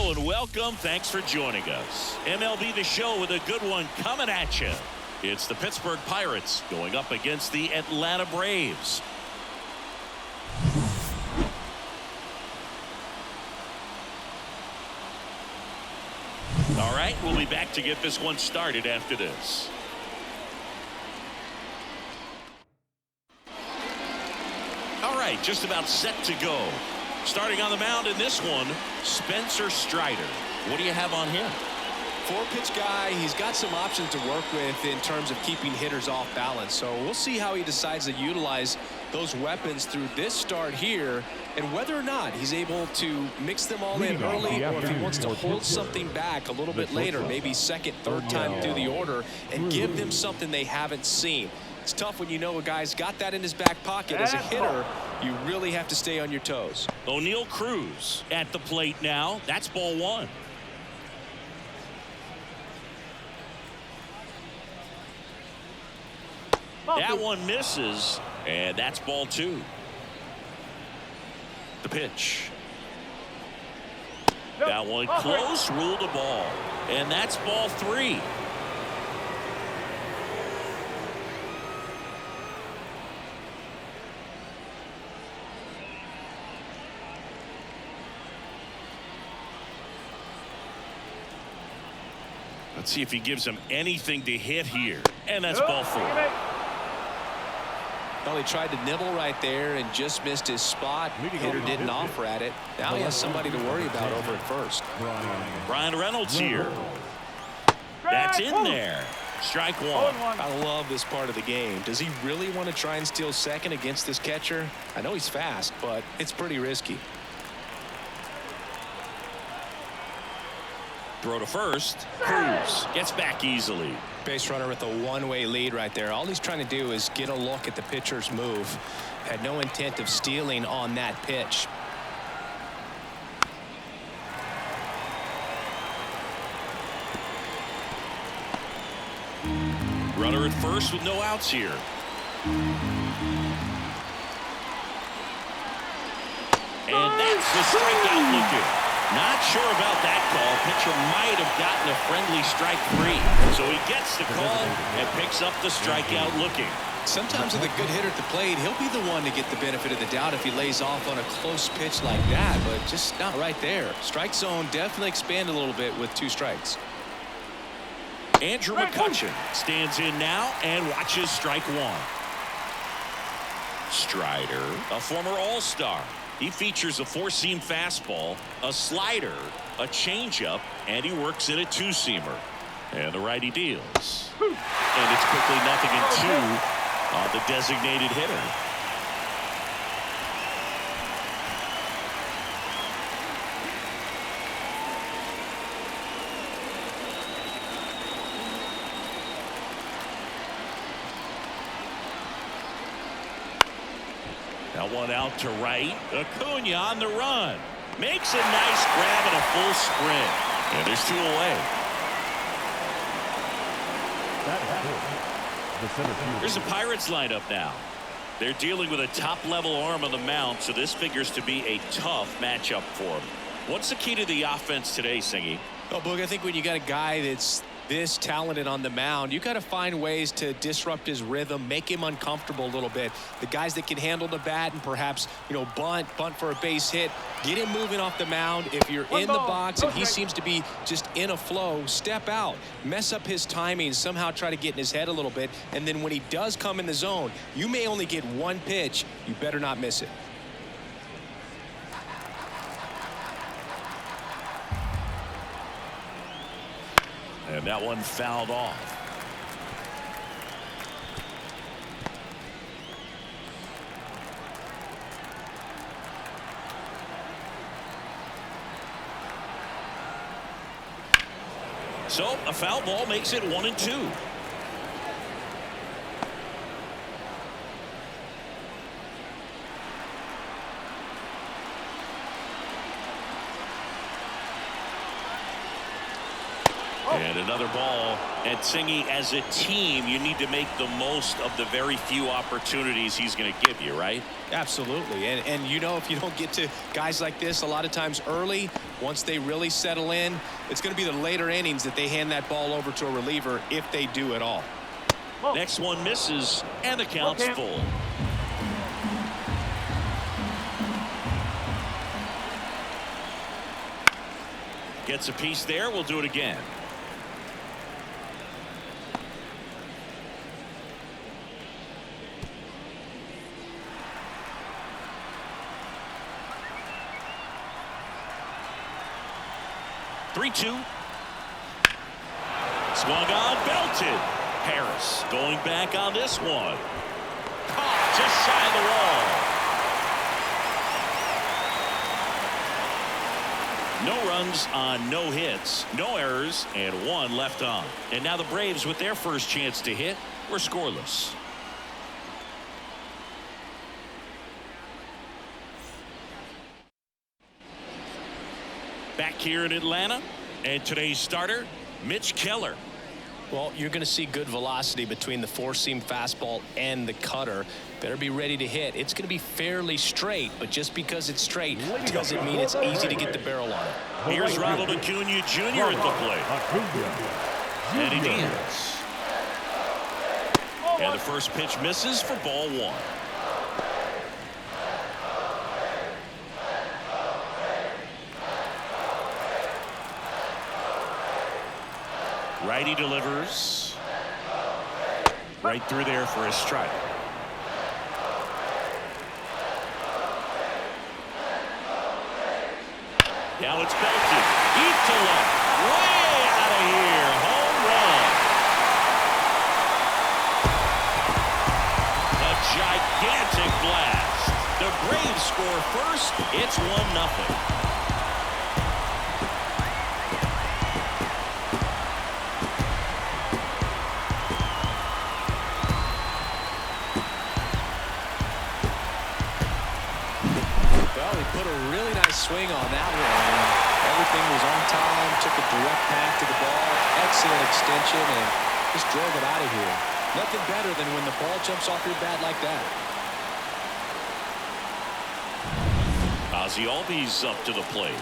Hello and welcome. Thanks for joining us. MLB The Show with a good one coming at you. It's the Pittsburgh Pirates going up against the Atlanta Braves. All right, we'll be back to get this one started after this. All right, just about set to go. Starting on the mound in this one, Spencer Strider. What do you have on him? Four-pitch guy. He's got some options to work with in terms of keeping hitters off balance. So we'll see how he decides to utilize those weapons through this start here, and whether or not he's able to mix them all in early, or if he wants to hold something back a little bit later, maybe second, third time through the order, and give them something they haven't seen. It's tough when you know a guy's got that in his back pocket. As a hitter, you really have to stay on your toes. O'Neal Cruz at the plate now. That's ball one. That one misses, and that's ball two. The pitch. That one close, ruled a ball, and that's ball three. Let's see if he gives him anything to hit here, and that's ball four. Well, he tried to nibble right there and just missed his spot. Hitter didn't offer at it. Now he has somebody to worry about over at first. Brian Reynolds here. That's in there. Strike one. I love this part of the game. Does he really want to try and steal second against this catcher? I know he's fast, but it's pretty risky. Throw to first. Cruz gets back easily. Base runner with a one-way lead right there. All he's trying to do is get a look at the pitcher's move. Had no intent of stealing on that pitch. Runner at first with no outs here. And that's the strikeout looking. Not sure about that call. Pitcher might have gotten a friendly strike three. So he gets the call and picks up the strikeout looking. Sometimes with a good hitter at the plate, he'll be the one to get the benefit of the doubt if he lays off on a close pitch like that, but just not right there. Strike zone definitely expanded a little bit with two strikes. Andrew McCutchen stands in now and watches strike one. Strider, a former All-Star. He features a four-seam fastball, a slider, a changeup, and he works in a two-seamer. And the righty deals. And it's quickly 0-2 on the designated hitter. That one out to right. Acuna on the run. Makes a nice grab and a full sprint. And there's two away. Here's the Pirates lineup now. They're dealing with a top-level arm on the mound, so this figures to be a tough matchup for them. What's the key to the offense today, Singy? Well, Boog, I think when you got a guy that's this talented on the mound, you got to find ways to disrupt his rhythm, make him uncomfortable a little bit. The guys that can handle the bat and perhaps, bunt for a base hit, get him moving off the mound. If you're in the box and he seems to be just in a flow, step out, mess up his timing, somehow try to get in his head a little bit, and then when he does come in the zone, you may only get one pitch. You better not miss it. And that one fouled off. So a foul ball makes it 1-2. And another ball. And Singy, as a team, you need to make the most of the very few opportunities he's going to give you, right? Absolutely. And you know, if you don't get to guys like this a lot of times early, once they really settle in, it's going to be the later innings that they hand that ball over to a reliever, if they do at all. Next one misses, and the count's full. Gets a piece there. We'll do it again. Three-two. Swung on, belted. Harris going back on this one. Caught just shy of the wall. No runs on no hits, no errors, and one left on. And now the Braves, with their first chance to hit, were scoreless. Back here in Atlanta, and today's starter, Mitch Keller. Well, you're going to see good velocity between the four-seam fastball and the cutter. Better be ready to hit. It's going to be fairly straight, but just because it's straight doesn't mean it's easy to get the barrel on it. Here's Ronald Acuna Jr. at the plate. And he deals. And the first pitch misses for ball one. Righty delivers. Right through there for a strike. Now it's belted. Deep to left. Way out of here. Home run. A gigantic blast. The Braves score first. It's 1-0. Swing on that one. Everything was on time. Took a direct path to the ball. Excellent extension and just drove it out of here. Nothing better than when the ball jumps off your bat like that. Ozzie Albies up to the plate.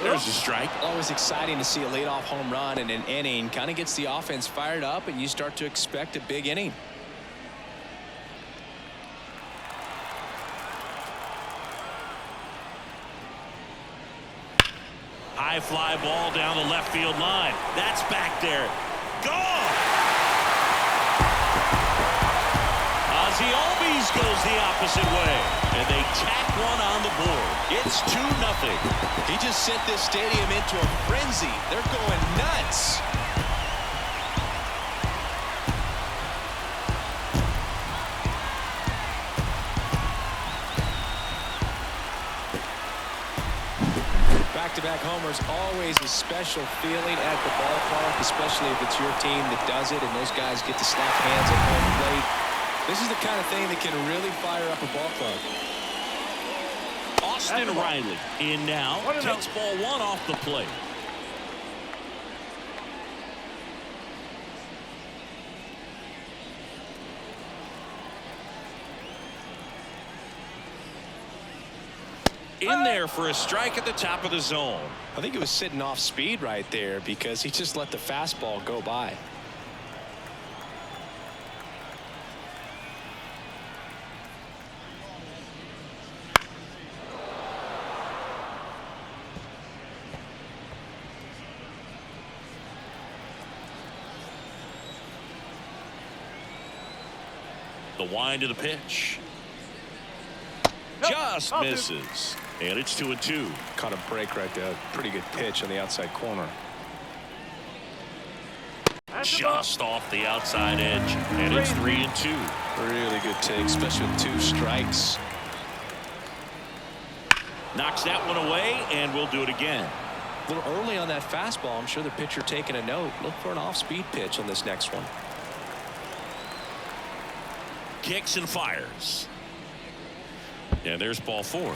There's a strike. Always exciting to see a leadoff home run in an inning. Kind of gets the offense fired up, and you start to expect a big inning. High fly ball down the left field line. That's back there. Gone! Ozzie Albies goes the opposite way. And they tack one on the board. It's 2-0. He just sent this stadium into a frenzy. They're going nuts. Back-to-back homers, always a special feeling at the ballpark, especially if it's your team that does it and those guys get to slap hands at home plate. This is the kind of thing that can really fire up a ball club. Austin Riley in now, takes ball one off the plate. In there for a strike at the top of the zone. I think it was sitting off speed right there because he just let the fastball go by. The wind of the pitch. Just misses. And it's 2-2. Caught a break right there. Pretty good pitch on the outside corner. Just off the outside edge. And it's 3-2. Really good take, especially with 2 strikes. Knocks that one away, and we'll do it again. A little early on that fastball. I'm sure the pitcher taking a note. Look for an off-speed pitch on this next one. Kicks and fires. And there's ball 4.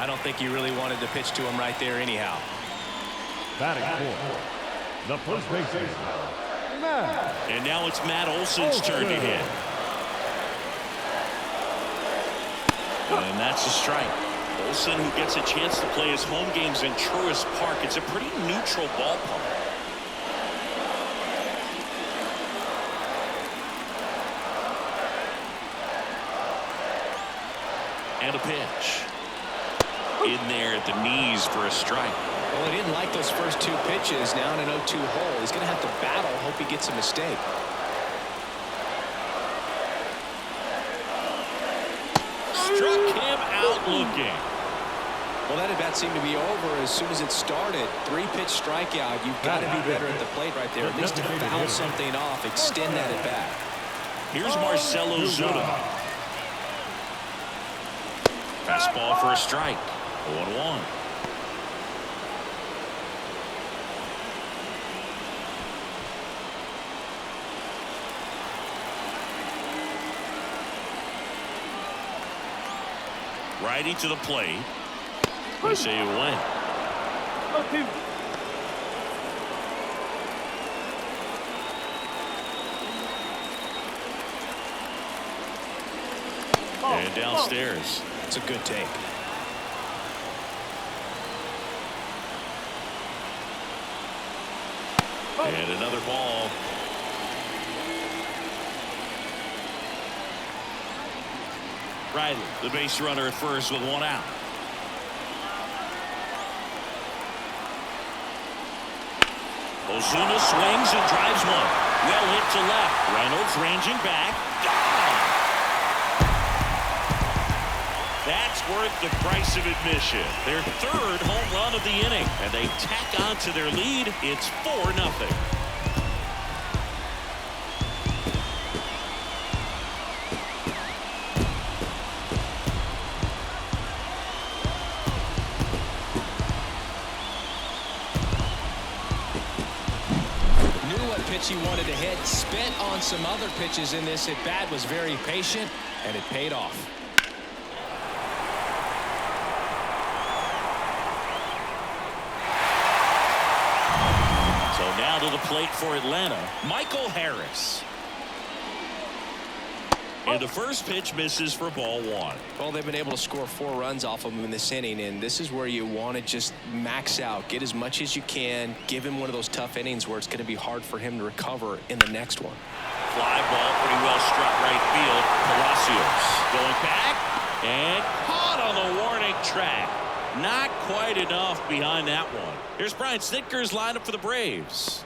I don't think he really wanted to pitch to him right there anyhow. Batting fourth, the first baseman, Matt. And now it's Matt Olson's turn to hit. And that's a strike. Olson, who gets a chance to play his home games in Truist Park. It's a pretty neutral ballpark. And a pitch. In there at the knees for a strike. Well, he didn't like those first two pitches. Now in an 0-2 hole. He's going to have to battle. Hope he gets a mistake. Struck him out looking. Well, that at bat seemed to be over as soon as it started. 3-pitch strikeout. You've got to be better at the plate right there. At least to foul something off. Extend that at bat. Here's Marcelo Zuna. Fastball for a strike. 0-1. Righty to the plate. They say you win. And downstairs. It's a good take. And another ball. Riley, the base runner at first with one out. Ozuna swings and drives one. Well hit to left. Reynolds ranging back. Gone! That's worth the price of admission. Their third home run of the inning. And they tack on to their lead. It's 4-0. He wanted to hit, spent on some other pitches in this at bat, was very patient, and it paid off. So now to the plate for Atlanta, Michael Harris. And the first pitch misses for ball one. Well, they've been able to score 4 runs off of him in this inning, and this is where you want to just max out, get as much as you can, give him one of those tough innings where it's going to be hard for him to recover in the next one. Fly ball pretty well struck right field. Palacios going back and caught on the warning track. Not quite enough behind that one. Here's Brian Snitker's lineup for the Braves.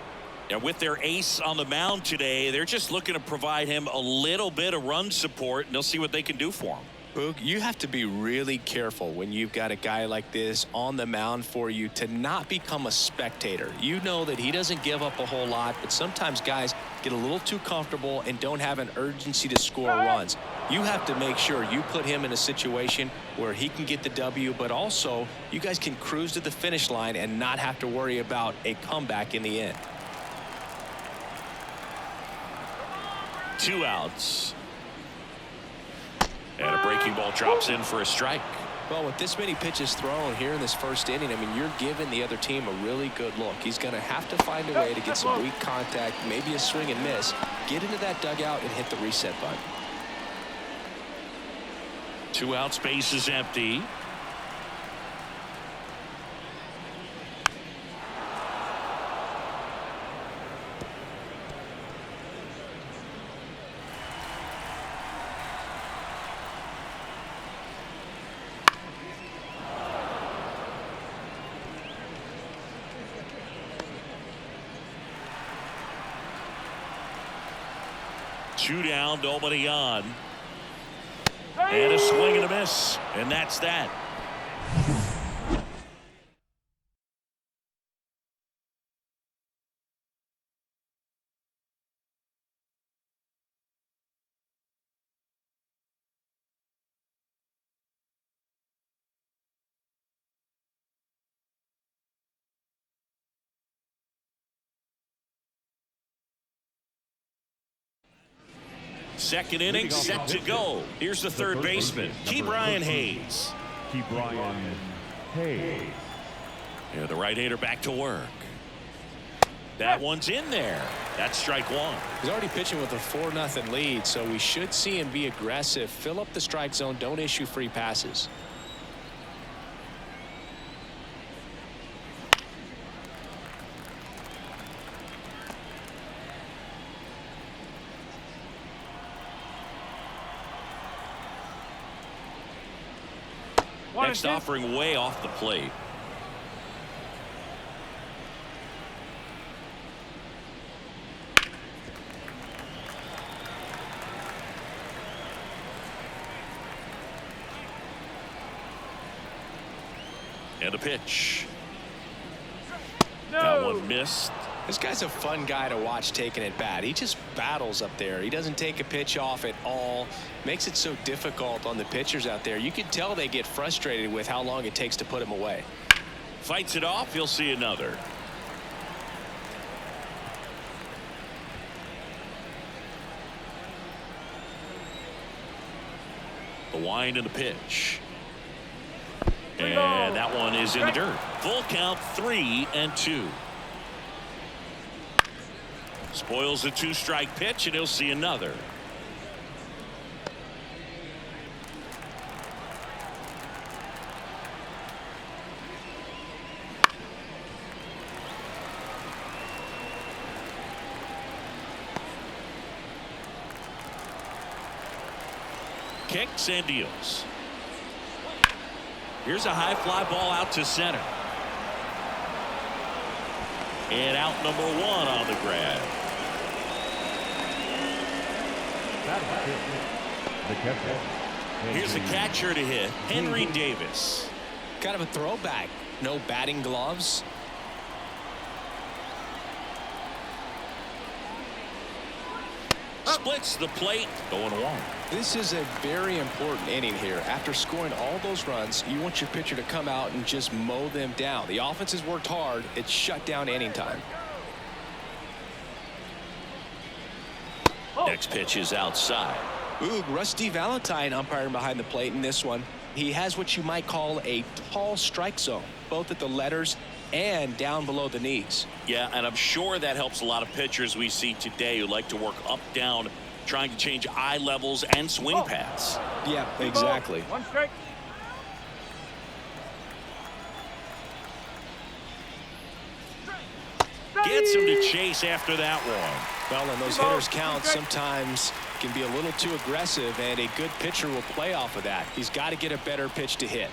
And with their ace on the mound today, they're just looking to provide him a little bit of run support, and they'll see what they can do for him. Boog, you have to be really careful when you've got a guy like this on the mound for you to not become a spectator. You know that he doesn't give up a whole lot, but sometimes guys get a little too comfortable and don't have an urgency to score runs. You have to make sure you put him in a situation where he can get the W, but also you guys can cruise to the finish line and not have to worry about a comeback in the end. 2 outs. And a breaking ball drops in for a strike. Well, with this many pitches thrown here in this first inning, I mean, you're giving the other team a really good look. He's going to have to find a way to get some weak contact, maybe a swing and miss, get into that dugout and hit the reset button. 2 outs, base is empty. Two down, nobody on. And a swing and a miss. And that's that. Second inning set to go. Here's the third baseman, Ke'Bryan Hayes. Brian Hayes. Yeah, the right-hander back to work. That one's in there. That's strike one. He's already pitching with a 4-0 lead, so we should see him be aggressive. Fill up the strike zone. Don't issue free passes. Next offering way off the plate. And a pitch. No. That one missed. This guy's a fun guy to watch taking at bat. He just battles up there. He doesn't take a pitch off at all. Makes it so difficult on the pitchers out there. You can tell they get frustrated with how long it takes to put him away. Fights it off. He'll see another. The wind and the pitch. And that one is in the dirt. Full count, 3-2. Spoils the 2-strike pitch, and he'll see another. Kicks and deals. Here's a high fly ball out to center. And out number 1 on the grab. Here's a catcher to hit, Henry Davis. Kind of a throwback. No batting gloves. Splits the plate, going 1. This is a very important inning here. After scoring all those runs, you want your pitcher to come out and just mow them down. The offense has worked hard. It's shut down inning time. Next pitch is outside. Ooh, Rusty Valentine umpiring behind the plate in this one. He has what you might call a tall strike zone, both at the letters and down below the knees. Yeah, and I'm sure that helps a lot of pitchers we see today who like to work up, down, trying to change eye levels and swing paths. Yeah, exactly. 1 strike. Gets him to chase after that one. Well, and those hitters count sometimes can be a little too aggressive, and a good pitcher will play off of that. He's got to get a better pitch to hit.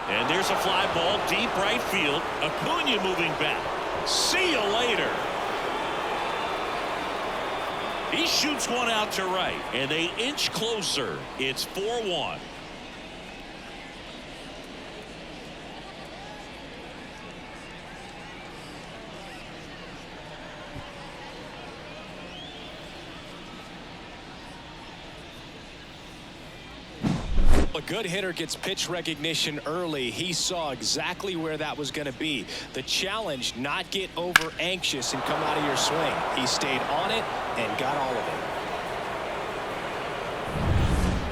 And there's a fly ball deep right field. Acuna moving back. See you later. He shoots one out to right, and they inch closer. It's 4-1. A good hitter gets pitch recognition early. He saw exactly where that was going to be. The challenge, not get over anxious and come out of your swing. He stayed on it and got all of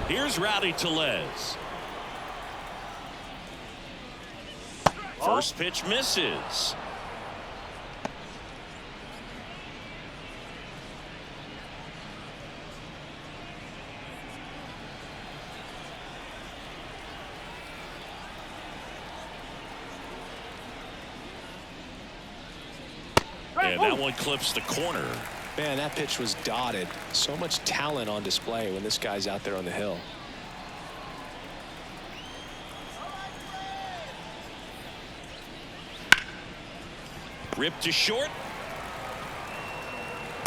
it. Here's Rowdy Tellez. First pitch misses. And that one clips the corner. Man, that pitch was dotted. So much talent on display when this guy's out there on the hill. Ripped to short.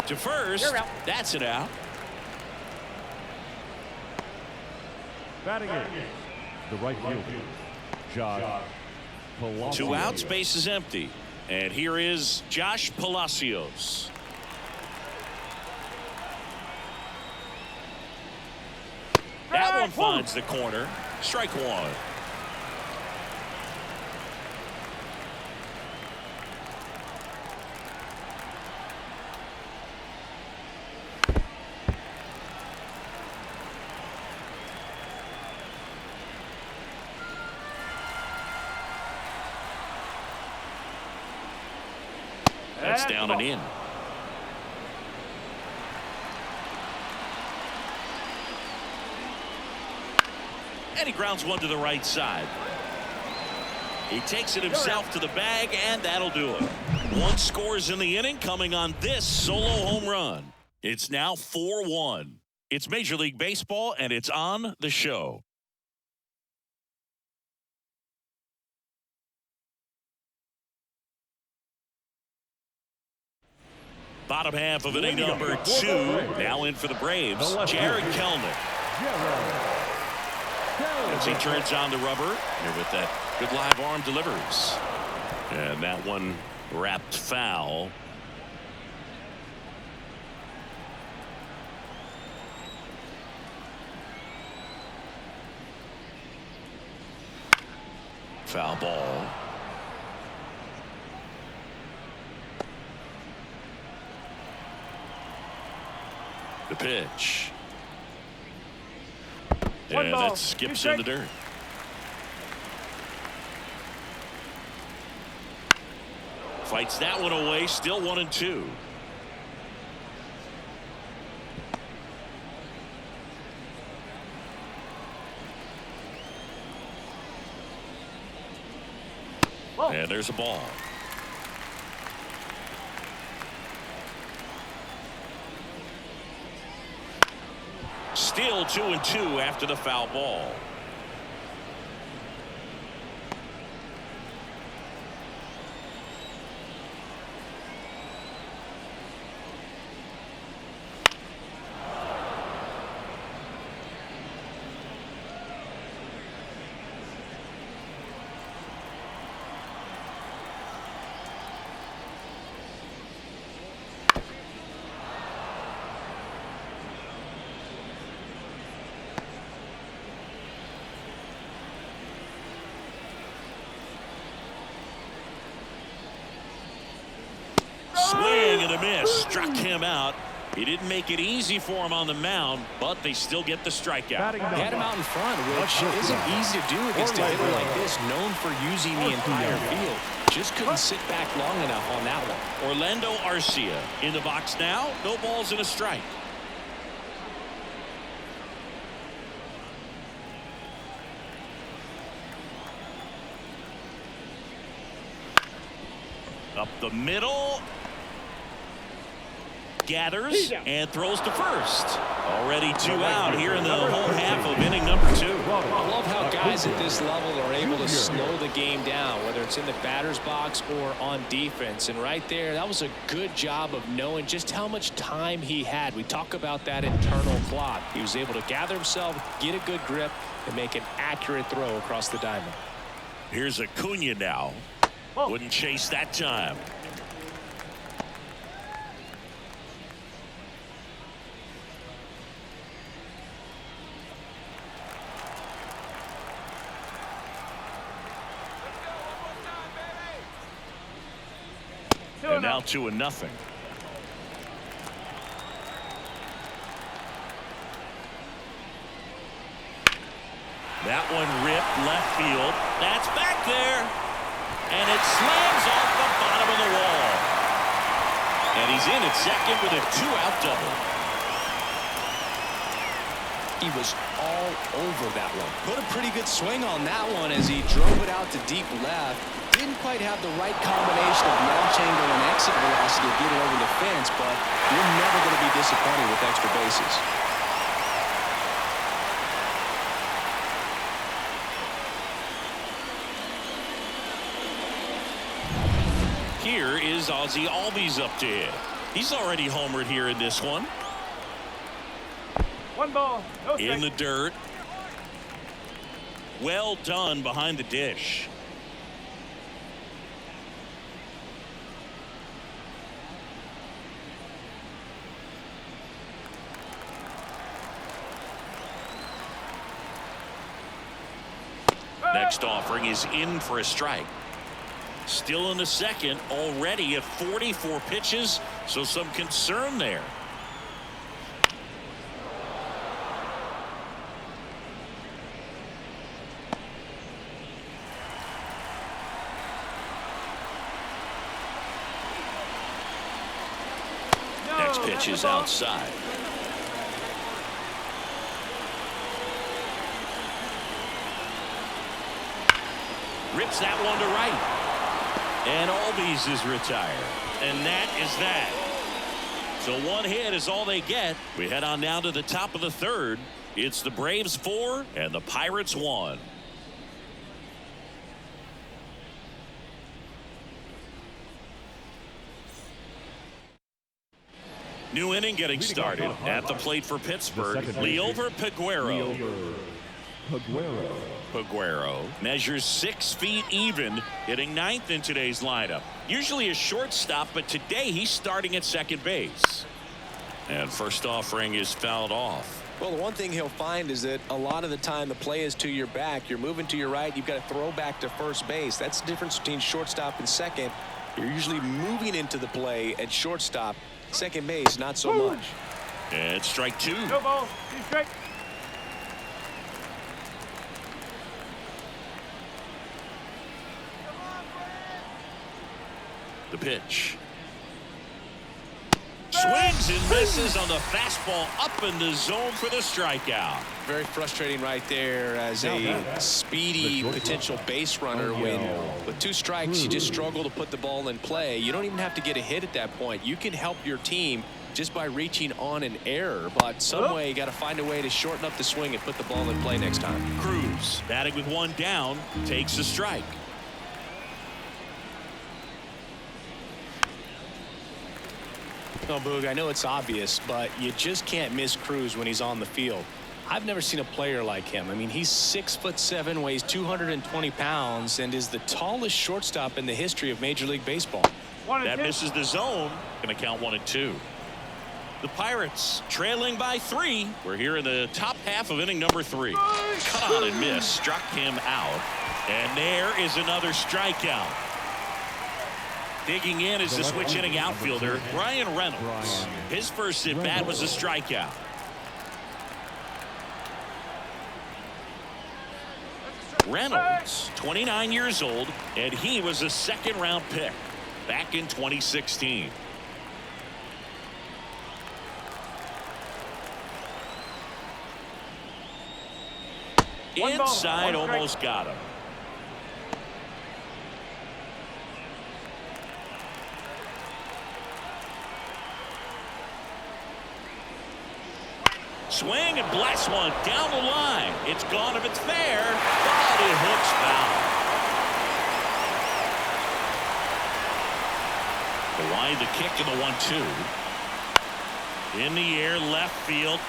To first. That's it out. Batting in, the right fielder, Josh Palacios. 2 outs, base is empty. And here is Josh Palacios. That one finds the corner. Strike 1. It's down and in. And he grounds one to the right side. He takes it himself to the bag, and that'll do it. One scores in the inning, coming on this solo home run. It's now 4-1. It's Major League Baseball, and it's on the show. Bottom half of inning number 2. Now in for the Braves, Jared Kelenic. As he turns on the rubber, here with that good live arm delivers. And that one wrapped foul. Foul ball. The pitch. And that skips in the dirt. Fights that one away. Still 1-2. And there's a ball. Still 2-2 after the foul ball. Swing and a miss. Struck him out. He didn't make it easy for him on the mound, but they still get the strikeout. He had him out in front, which isn't easy to do against a hitter like this, known for using the entire field. Just couldn't sit back long enough on that one. Orlando Arcia in the box now. No balls and a strike. Up the middle. Gathers and throws to first. Already 2 out here in the home half of inning number 2. I love how guys at this level are able to slow the game down, whether it's in the batter's box or on defense. And right there, that was a good job of knowing just how much time he had. We talk about that internal clock. He was able to gather himself, get a good grip, and make an accurate throw across the diamond. Here's Acuna now. Wouldn't chase that time. And now 2-0. That one ripped left field. That's back there. And it slams off the bottom of the wall. And he's in at second with a 2-out double. He was all over that one. Put a pretty good swing on that one as he drove it out to deep left. Didn't quite have the right combination of launch angle and exit velocity to get it over the fence, but you're never going to be disappointed with extra bases. Here is Ozzie Albies up to hit. He's already homered here in this one. 1 ball, no strike. In the dirt. Well done behind the dish. Next offering is in for a strike. Still in the second, already at 44 pitches, so some concern there. Next pitch is outside. Rips that one to right. And Albies is retired. And that is that. So one hit is all they get. We head on down to the top of the third. It's the Braves 4 and the Pirates 1. New inning getting started at the plate for Pittsburgh. Liover Peguero measures 6 feet even, hitting ninth in today's lineup. Usually a shortstop, but today he's starting at second base. And first offering is fouled off. Well, the one thing he'll find is that a lot of the time the play is to your back. You're moving to your right. You've got to throw back to first base. That's the difference between shortstop and second. You're usually moving into the play at shortstop. Second base, not so much. And strike 2. No ball. He's straight. The pitch. Swings and misses on the fastball up in the zone for the strikeout. Very frustrating right there as a speedy potential base runner when with 2 strikes you just struggle to put the ball in play. You don't even have to get a hit at that point. You can help your team just by reaching on an error, but some way you got to find a way to shorten up the swing and put the ball in play next time. Cruz batting with 1 down takes a strike. No, Boog, I know it's obvious, but you just can't miss Cruz when he's on the field. I've never seen a player like him. I mean, he's 6'7", weighs 220 pounds, and is the tallest shortstop in the history of Major League Baseball. That misses the zone. Going to count 1-2. The Pirates trailing by 3. We're here in the top half of inning number 3. Cut on and miss. Struck him out. And there is another strikeout. Digging in is the switch hitting outfielder, Brian Reynolds. His first at bat was a strikeout. Reynolds, 29 years old, and he was a second-round pick back in 2016. Inside, almost got him. Swing and blast one down the line. It's gone if it's fair, but it hooks foul. The line, the kick, and the 1-2. In the air, left field.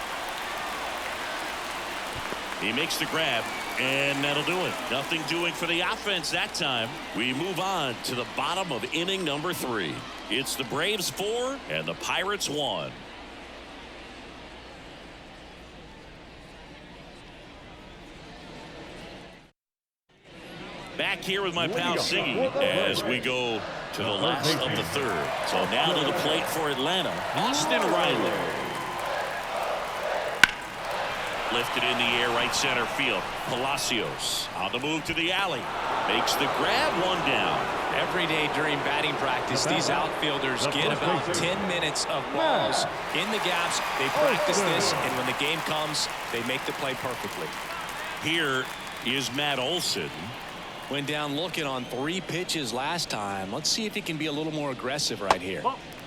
He makes the grab, and that'll do it. Nothing doing for the offense that time. We move on to the bottom of inning number 3. It's the Braves 4 and the Pirates 1. Back here with my pal Siggy as we go to the last of the third. So now to the plate for Atlanta, Austin Riley. Lifted in the air, right center field. Palacios on the move to the alley. Makes the grab, 1 down. Every day during batting practice, these outfielders get about 10 minutes of balls in the gaps. They practice this, and when the game comes, they make the play perfectly. Here is Matt Olson. Went down looking on 3 pitches last time. Let's see if he can be a little more aggressive right here.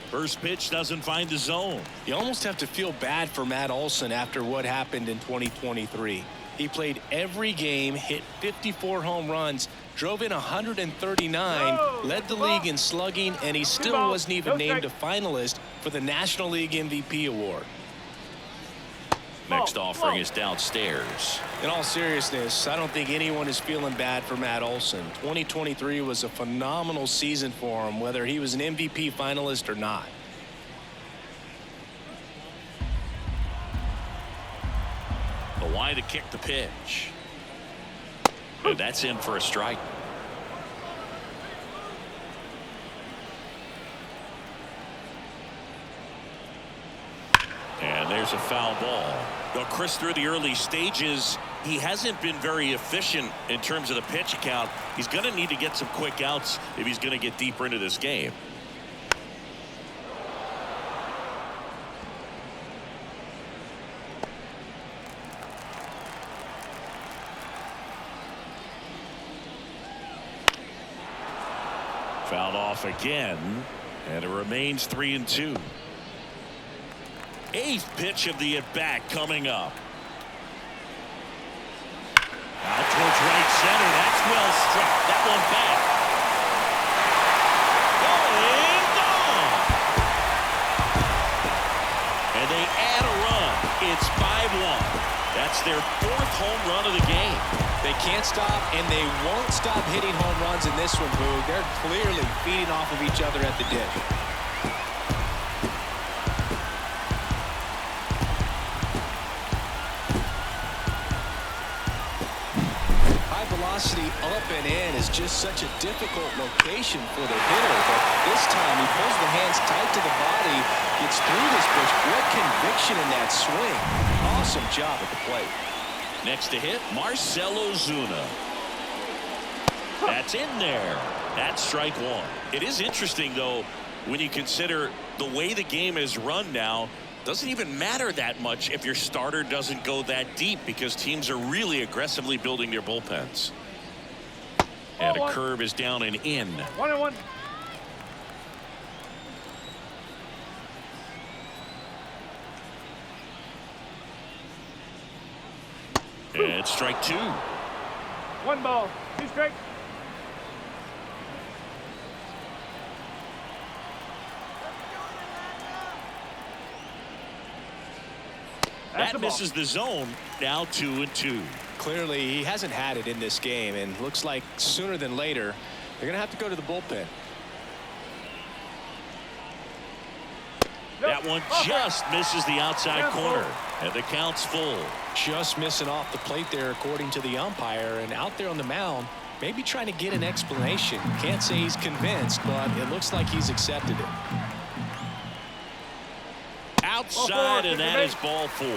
First pitch doesn't find the zone. You almost have to feel bad for Matt Olson after what happened in 2023. He played every game, hit 54 home runs, drove in 139, led the league in slugging, and he still wasn't even named a finalist for the National League MVP award. Next offering is downstairs. In all seriousness, I don't think anyone is feeling bad for Matt Olson. 2023 was a phenomenal season for him, whether he was an MVP finalist or not. The wide to kick the pitch. And that's in for a strike. And there's a foul ball. Well, Chris, through the early stages, he hasn't been very efficient in terms of the pitch count. He's going to need to get some quick outs if he's going to get deeper into this game. Fouled off again, and it remains 3-2. Eighth pitch of the at-bat coming up. Out towards right center. That's well struck. That one back. Going gone. And they add a run. It's 5-1. That's their fourth home run of the game. They can't stop, and they won't stop hitting home runs in this one, Boog. They're clearly feeding off of each other at the dish. High velocity up and in is just such a difficult location for the hitter, but this time he pulls the hands tight to the body, gets through this pitch. What conviction in that swing. Awesome job at the plate. Next to hit, Marcell Ozuna. That's in there. That's strike one. It is interesting, though, when you consider the way the game is run now. Doesn't even matter that much if your starter doesn't go that deep, because teams are really aggressively building their bullpens. And a curve is down and in. 1-1. And strike two. 1 ball. 2 strikes. That misses the zone. Now 2-2. Clearly, he hasn't had it in this game, and looks like sooner than later, they're going to have to go to the bullpen. That one just misses the outside corner, and the count's full. Just missing off the plate there, according to the umpire, and out there on the mound, maybe trying to get an explanation. Can't say he's convinced, but it looks like he's accepted it. Outside, and that is ball 4.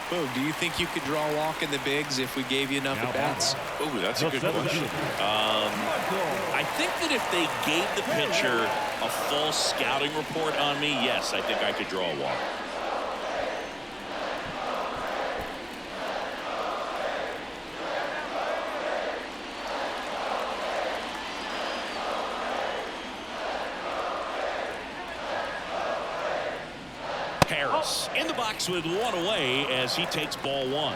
Boog, do you think you could draw a walk in the bigs if we gave you enough at bats? Oh, that's a good question. I think that if they gave the pitcher a false scouting report on me, yes, I think I could draw a walk. Harris in the box with one away as he takes ball 1.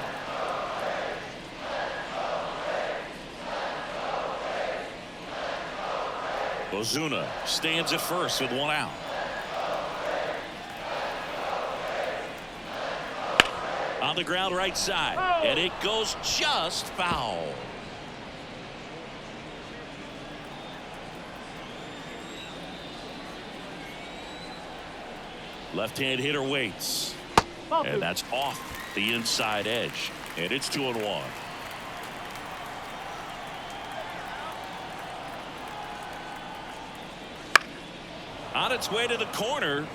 Ozuna stands at first with 1 out. On the ground right side, and it goes just foul. Left-hand hitter waits, and that's off the inside edge, and it's 2-1. On its way to the corner,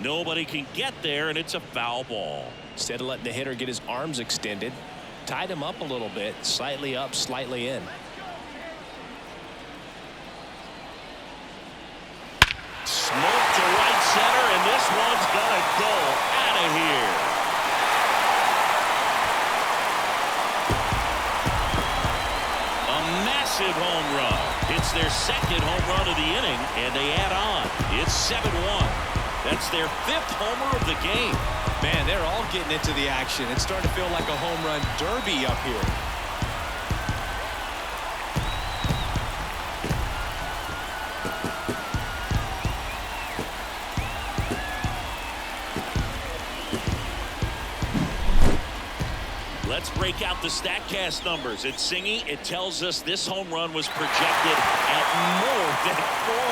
nobody can get there, and it's a foul ball. Instead of letting the hitter get his arms extended, tied him up a little bit, slightly up, slightly in. Smoke to right center, and this one's gonna go out of here. A massive home run. It's their second home run of the inning, and they add on. It's 7-1. That's their 5th homer of the game. Man, they're all getting into the action. It's starting to feel like a home run derby up here. Let's break out the StatCast numbers. It's Singy. It tells us this home run was projected at more than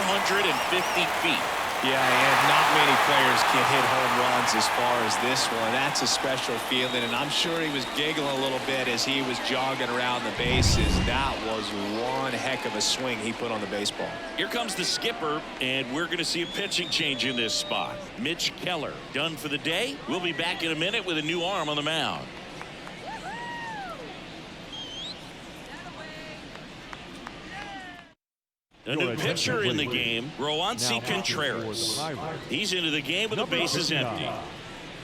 450 feet. Yeah, and not many players can hit home runs as far as this one. That's a special feeling, and I'm sure he was giggling a little bit as he was jogging around the bases. That was one heck of a swing he put on the baseball. Here comes the skipper, and we're going to see a pitching change in this spot. Mitch Keller done for the day. We'll be back in a minute with a new arm on the mound. A new pitcher in the game, Roansy Contreras. He's into the game with the bases empty.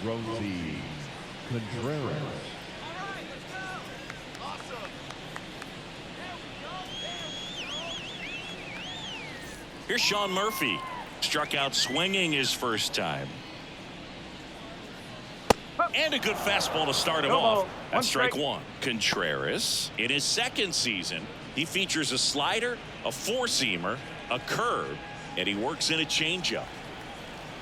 Roansy Contreras. Here's Sean Murphy. Struck out swinging his first time. And a good fastball to start him off. That's strike one. Contreras, in his second season, he features a slider, a four-seamer, a curve, and he works in a changeup.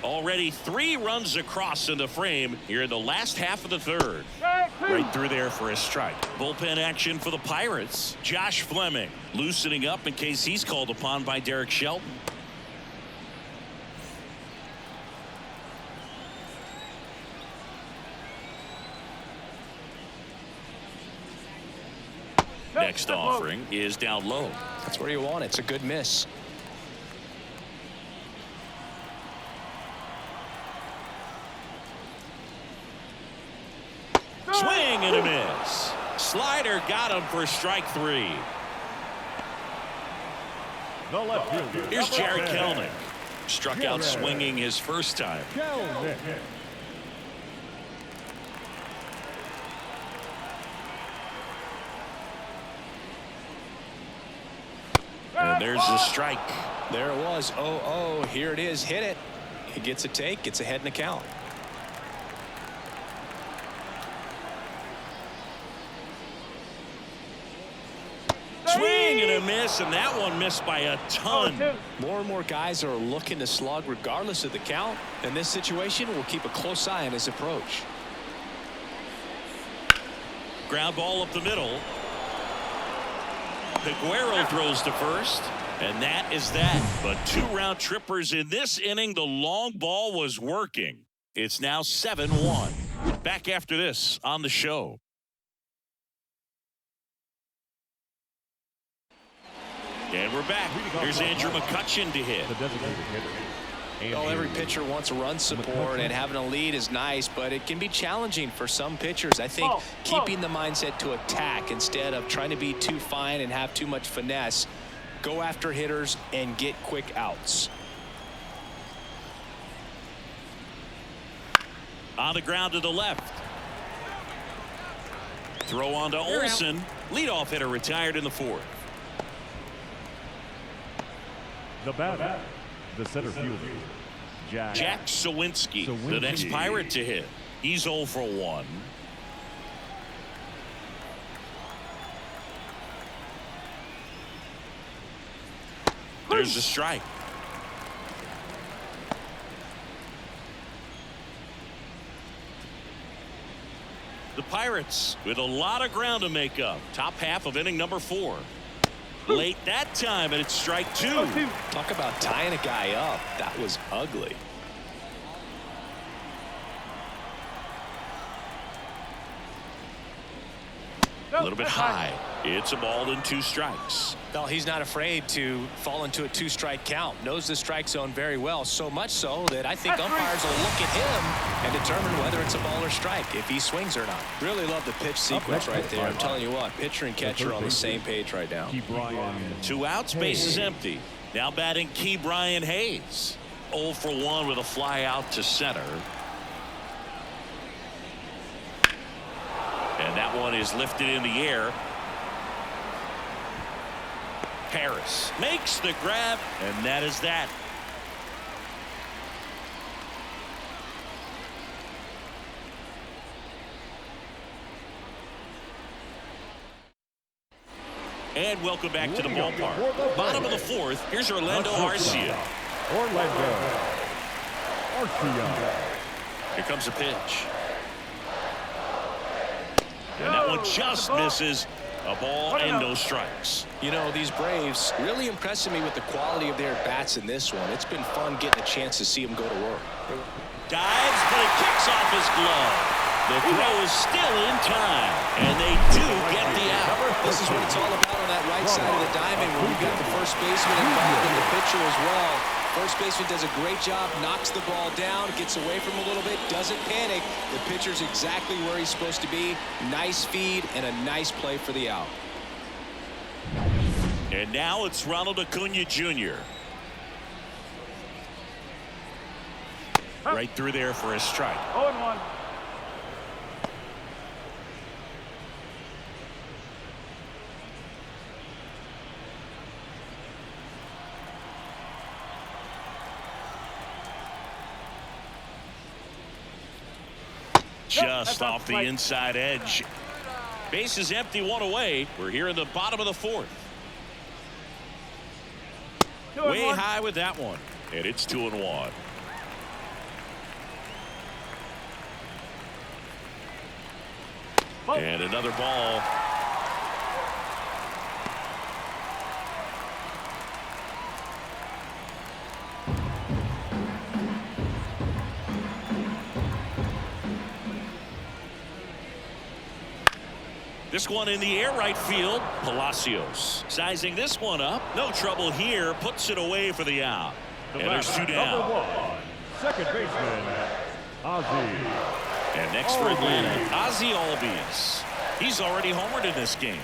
Already 3 runs across in the frame here in the last half of the third. Right through there for a strike. Bullpen action for the Pirates. Josh Fleming loosening up in case he's called upon by Derek Shelton. Next offering is down low. That's where you want it. It's a good miss. Swing and a miss. Slider got him for strike 3. The left fielder. Here's Jared Kelnick. Struck out swinging his first time. Kelnick. And there's the strike. There it was. 0-0. Here it is. Hit it. He gets a take. Gets ahead in the count. Swing and a miss, and that one missed by a ton. More and more guys are looking to slug regardless of the count. In this situation, we'll keep a close eye on his approach. Ground ball up the middle. Peguero throws to first, and that is that. But 2 round trippers in this inning. The long ball was working. It's now 7-1. Back after this on the show. And we're back. Here's Andrew McCutchen to hit. The designated hitter. Well, every pitcher wants a run support, and having a lead is nice, but it can be challenging for some pitchers. I think keeping the mindset to attack instead of trying to be too fine and have too much finesse. Go after hitters and get quick outs. On the ground to the left. Throw on to Olsen. Leadoff hitter retired in the 4th. The batter, the center fielder, Jack Sawinski, the next Pirate to hit. He's 0 for 1. There's the strike. The Pirates with a lot of ground to make up. Top half of inning number 4. Late that time, and it's strike 2. Talk about tying a guy up. That was ugly. A little bit high. It's a ball and 2 strikes. Well, he's not afraid to fall into a 2-strike count. Knows the strike zone very well, so much so that I think umpires will look at him and determine whether it's a ball or strike, if he swings or not. Really love the pitch sequence right there. I'm telling you what, pitcher and catcher on the same page right now. 2 outs, base is empty. Now batting Key Brian Hayes. 0 for 1 with a fly out to center. And that one is lifted in the air. Harris makes the grab, and that is that. And welcome back to the ballpark. Bottom of the 4th. Here's Orlando Arcia. Here comes a pitch. And that one just misses. A ball and no strikes. You know, these Braves really impressing me with the quality of their bats in this one. It's been fun getting a chance to see them go to work. Dives, but it kicks off his glove. The throw is still in time, and they do get the out. This is what it's all about on that right side of the diamond, where you've got the first baseman involved and the pitcher as well. First baseman does a great job, knocks the ball down, gets away from him a little bit, doesn't panic. The pitcher's exactly where he's supposed to be. Nice feed and a nice play for the out. And now it's Ronald Acuna Jr. Right through there for a strike. 0-1. just off the inside edge. Base is empty, one away. We're here in the bottom of the fourth. Way high with that one. And it's 2-1. And another ball. This one in the air right field. Palacios sizing this one up. No trouble here. Puts it away for the out. And there's two down. Number 1, second baseman, Ozzie. And next for Atlanta, Ozzie Albies. He's already homered in this game.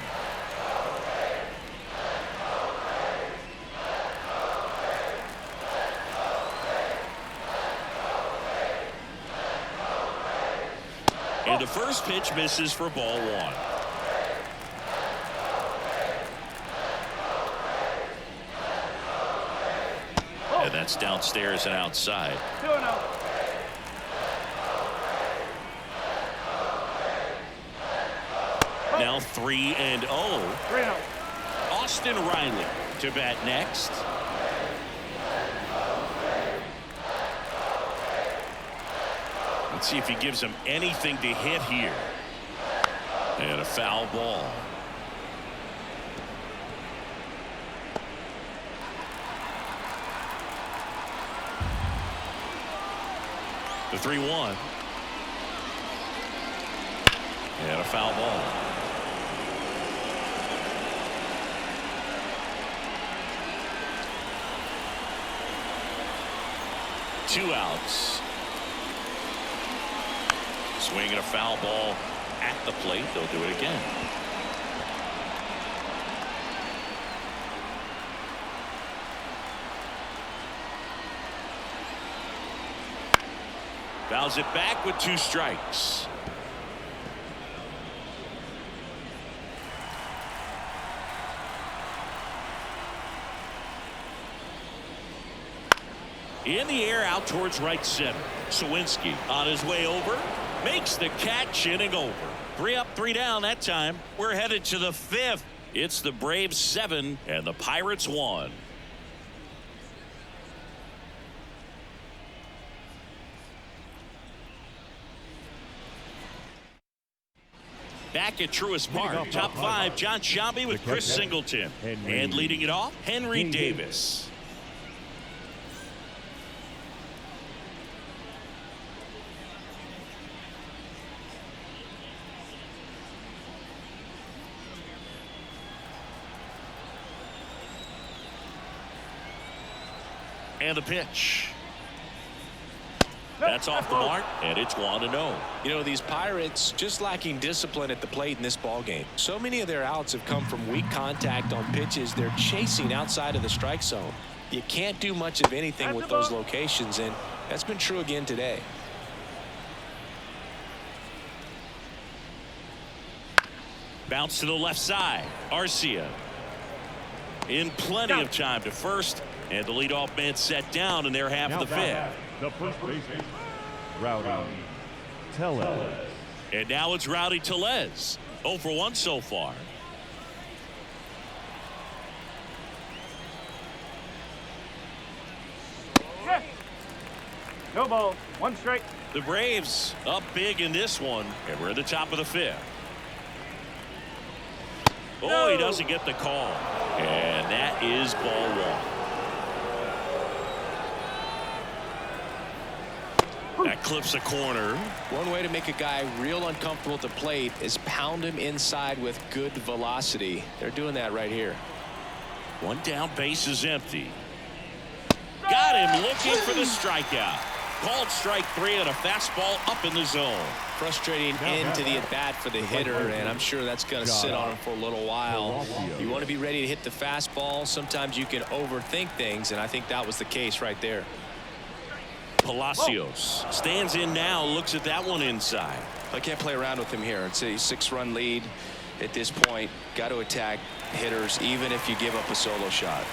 And the first pitch misses for ball 1. And that's downstairs and outside. Now 3-0. Austin Riley to bat next. Let's see if he gives him anything to hit here. And a foul ball. The 3-1. And a foul ball. Two outs. Swinging a foul ball at the plate. They'll do it again. Fouls it back with 2 strikes. In the air out towards right center. Sawinski on his way over. Makes the catch, inning over. 3 up, 3 down that time. We're headed to the 5th. It's the Braves 7 and the Pirates 1. Back at Truist Park, top 5, John Sciambi with Chris Singleton. And leading it off, Henry Davis. And the pitch. That's off the mark, and it's 1-0. You know, these Pirates just lacking discipline at the plate in this ball game. So many of their outs have come from weak contact on pitches they're chasing outside of the strike zone. You can't do much of anything with those locations, and that's been true again today. Bounce to the left side. Arcia in plenty of time to first, and the leadoff man set down in their half of the 5th. The first baseman, Rowdy Tellez. And now it's Rowdy Tellez. 0 for 1 so far. No ball, 1 strike. The Braves up big in this one, and we're at the top of the 5th. Oh, he doesn't get the call. And that is ball 1. That clips a corner. One way to make a guy real uncomfortable at the plate is pound him inside with good velocity. They're doing that right here. 1 down, base is empty. Got him looking for the strikeout. Called strike 3 on a fastball up in the zone. Frustrating end to the at-bat for the hitter, and I'm sure that's going to sit on him for a little while. You want to be ready to hit the fastball. Sometimes you can overthink things, and I think that was the case right there. Palacios stands in now, looks at that one inside. I can't play around with him here. It's a 6-run lead at this point. Got to attack hitters even if you give up a solo shot.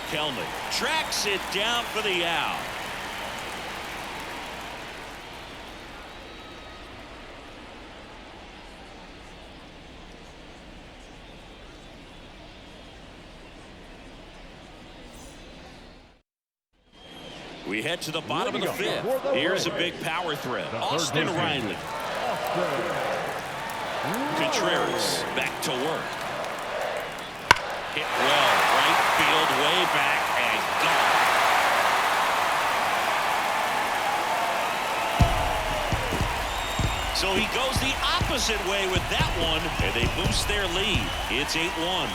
Kelnick tracks it down for the out. We head to the bottom of the fifth. Here's a big power threat. Austin Riley. Contreras back to work. Hit well. Right field, way back, and gone. So he goes the opposite way with that one, and they boost their lead. It's 8-1.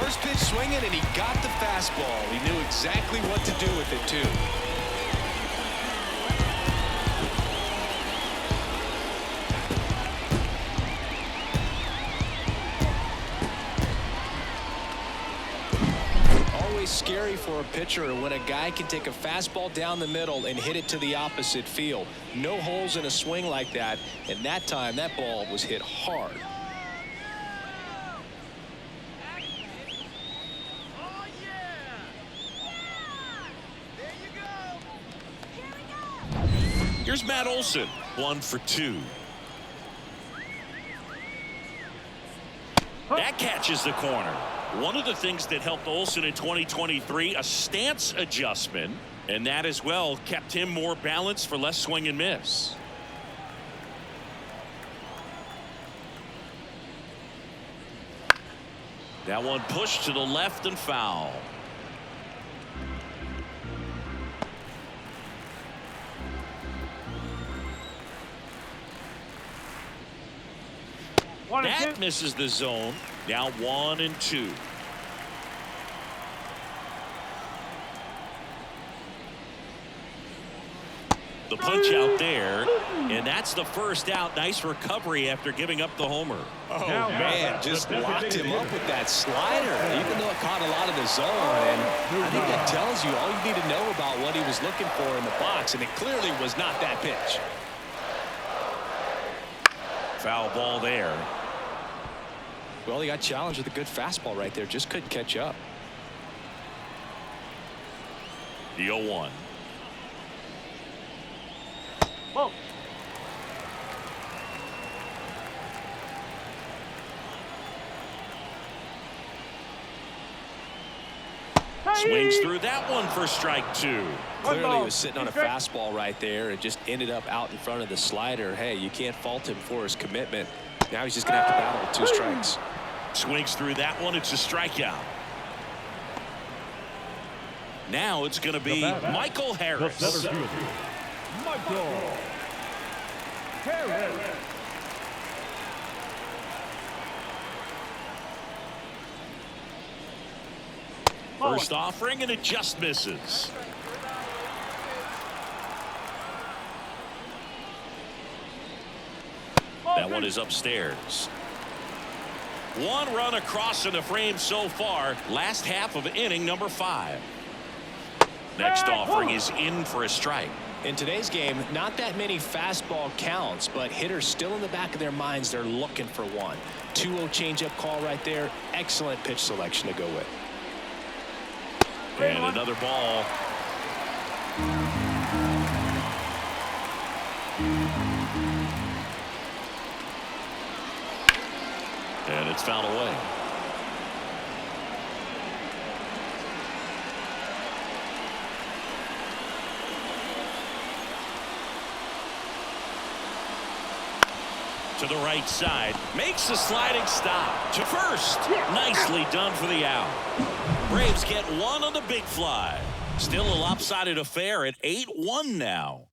First pitch swinging, and he got the fastball. He knew exactly what to do with it, too. Scary for a pitcher when a guy can take a fastball down the middle and hit it to the opposite field. No holes in a swing like that, and that time that ball was hit hard. Here's Matt Olson, 1 for 2. That catches the corner. One of the things that helped Olson in 2023, a stance adjustment, and that as well kept him more balanced for less swing and miss. That one pushed to the left and foul. That misses the zone. Now 1-2. The punch out there, and that's the first out. Nice recovery after giving up the homer. Oh, man, just locked him up with that slider, even though it caught a lot of the zone. And I think that tells you all you need to know about what he was looking for in the box, and it clearly was not that pitch. Foul ball there. Well, he got challenged with a good fastball right there. Just couldn't catch up. The 0-1. Whoa. Swings through that one for strike 2. Clearly he was sitting on a fastball right there and just ended up out in front of the slider. Hey, you can't fault him for his commitment. Now he's just going to have to battle with 2 strikes. Swings through that one. It's a strikeout. Now it's going to be Michael Harris. Michael Harris. First offering, and it just misses. That one is upstairs. 1 run across in the frame so far. Last half of inning number 5. Next offering is in for a strike. In today's game, not that many fastball counts, but hitters still in the back of their minds, they're looking for one. 2-0 changeup call right there. Excellent pitch selection to go with. And another ball. And it's fouled away. To the right side, makes the sliding stop to first. Nicely done for the out. Braves get 1 on the big fly. Still a lopsided affair at 8-1 now.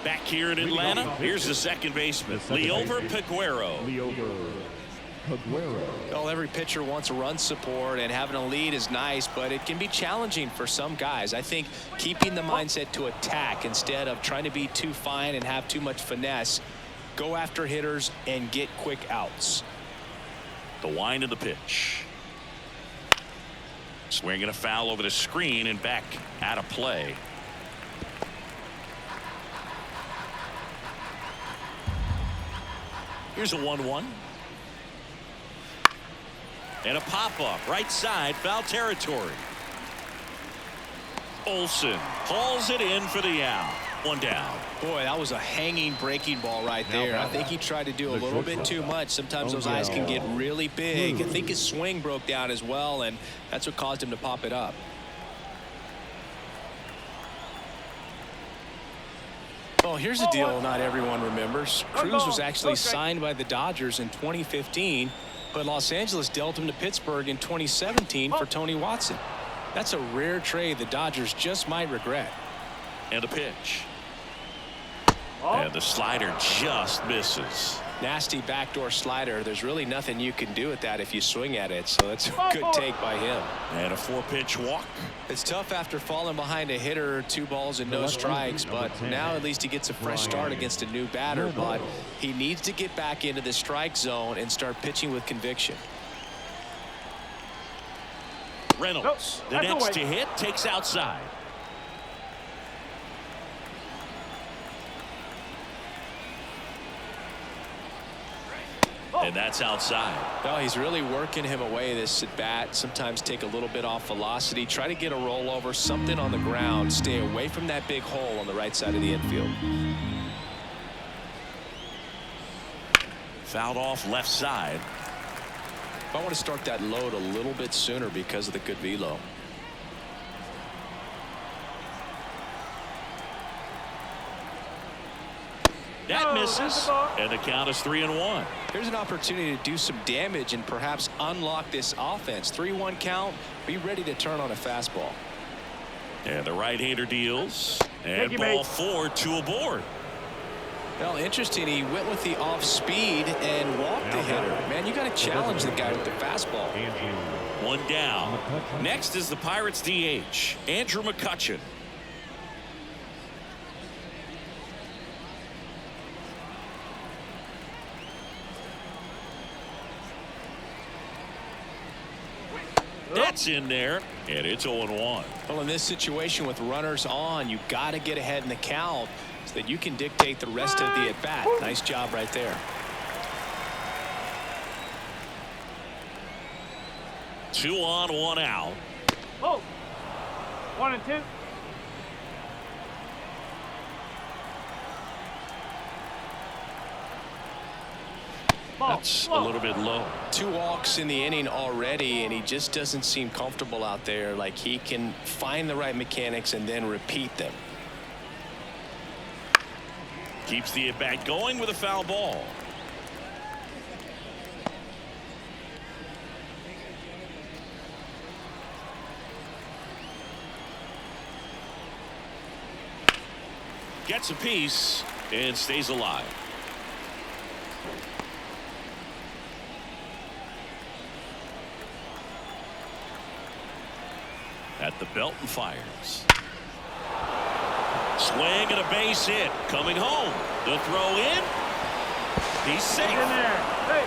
Back here in Atlanta, here's the second baseman, Liover Peguero. Well, every pitcher wants run support, and having a lead is nice, but it can be challenging for some guys. I think keeping the mindset to attack instead of trying to be too fine and have too much finesse, go after hitters and get quick outs. The wind of the pitch. Swinging a foul over the screen and back out of play. Here's a 1-1. And a pop-up right side, foul territory. Olson hauls it in for the out. One down. Boy, that was a hanging breaking ball right there. I think he tried to do a little bit too much. Sometimes those eyes can get really big. I think his swing broke down as well, and that's what caused him to pop it up. Well, here's a deal not everyone remembers. Cruz was actually signed by the Dodgers in 2015, but Los Angeles dealt him to Pittsburgh in 2017 for Tony Watson. That's a rare trade the Dodgers just might regret. And a pitch. And the slider just misses. Nasty backdoor slider. There's really nothing you can do with that if you swing at it, so that's a good take by him. And a 4-pitch walk. It's tough after falling behind a hitter, 2 balls and no strikes, but now at least he gets a fresh start against a new batter, but he needs to get back into the strike zone and start pitching with conviction. Reynolds, the next to hit, takes outside. And that's outside. Well, he's really working him away this at bat. Sometimes take a little bit off velocity. Try to get a rollover, something on the ground. Stay away from that big hole on the right side of the infield. Fouled off left side. I want to start that load a little bit sooner because of the good velo. That misses, and the count is 3-1. Here's an opportunity to do some damage and perhaps unlock this offense. 3-1 count. Be ready to turn on a fastball. And the right-hander deals, and ball 4, 2 aboard. Well, interesting. He went with the off speed and walked the hitter. Man, you got to challenge the guy with the fastball. One down. Next is the Pirates DH, Andrew McCutchen. That's in there, and it's 0-1. Well, in this situation with runners on, you got to get ahead in the count so that you can dictate the rest of the at-bat. Nice job right there. 2 on, 1 out. Oh, 1 and 2. That's a little bit low. 2 walks in the inning already, and he just doesn't seem comfortable out there. Like he can find the right mechanics and then repeat them. Keeps the at-bat going with a foul ball. Gets a piece and stays alive. At the belt and fires. Swing and a base hit. Coming home. The throw in. He's safe. In there. Hey.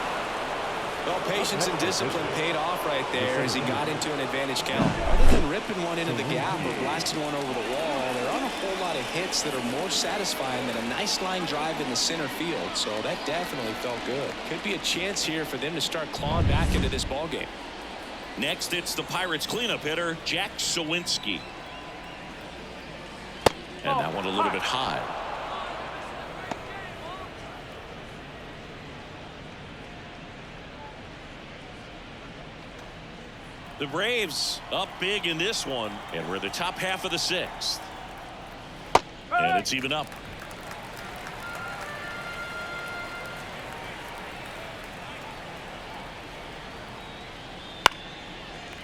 Well, patience and discipline paid off right there as he got into an advantage count. Other than ripping one into the gap or blasting one over the wall, there aren't a whole lot of hits that are more satisfying than a nice line drive in the center field. So that definitely felt good. Could be a chance here for them to start clawing back into this ball game. Next, it's the Pirates cleanup hitter, Jack Sawinski. And that one a little bit high. The Braves up big in this one, and we're in the top half of the 6th. And it's even up.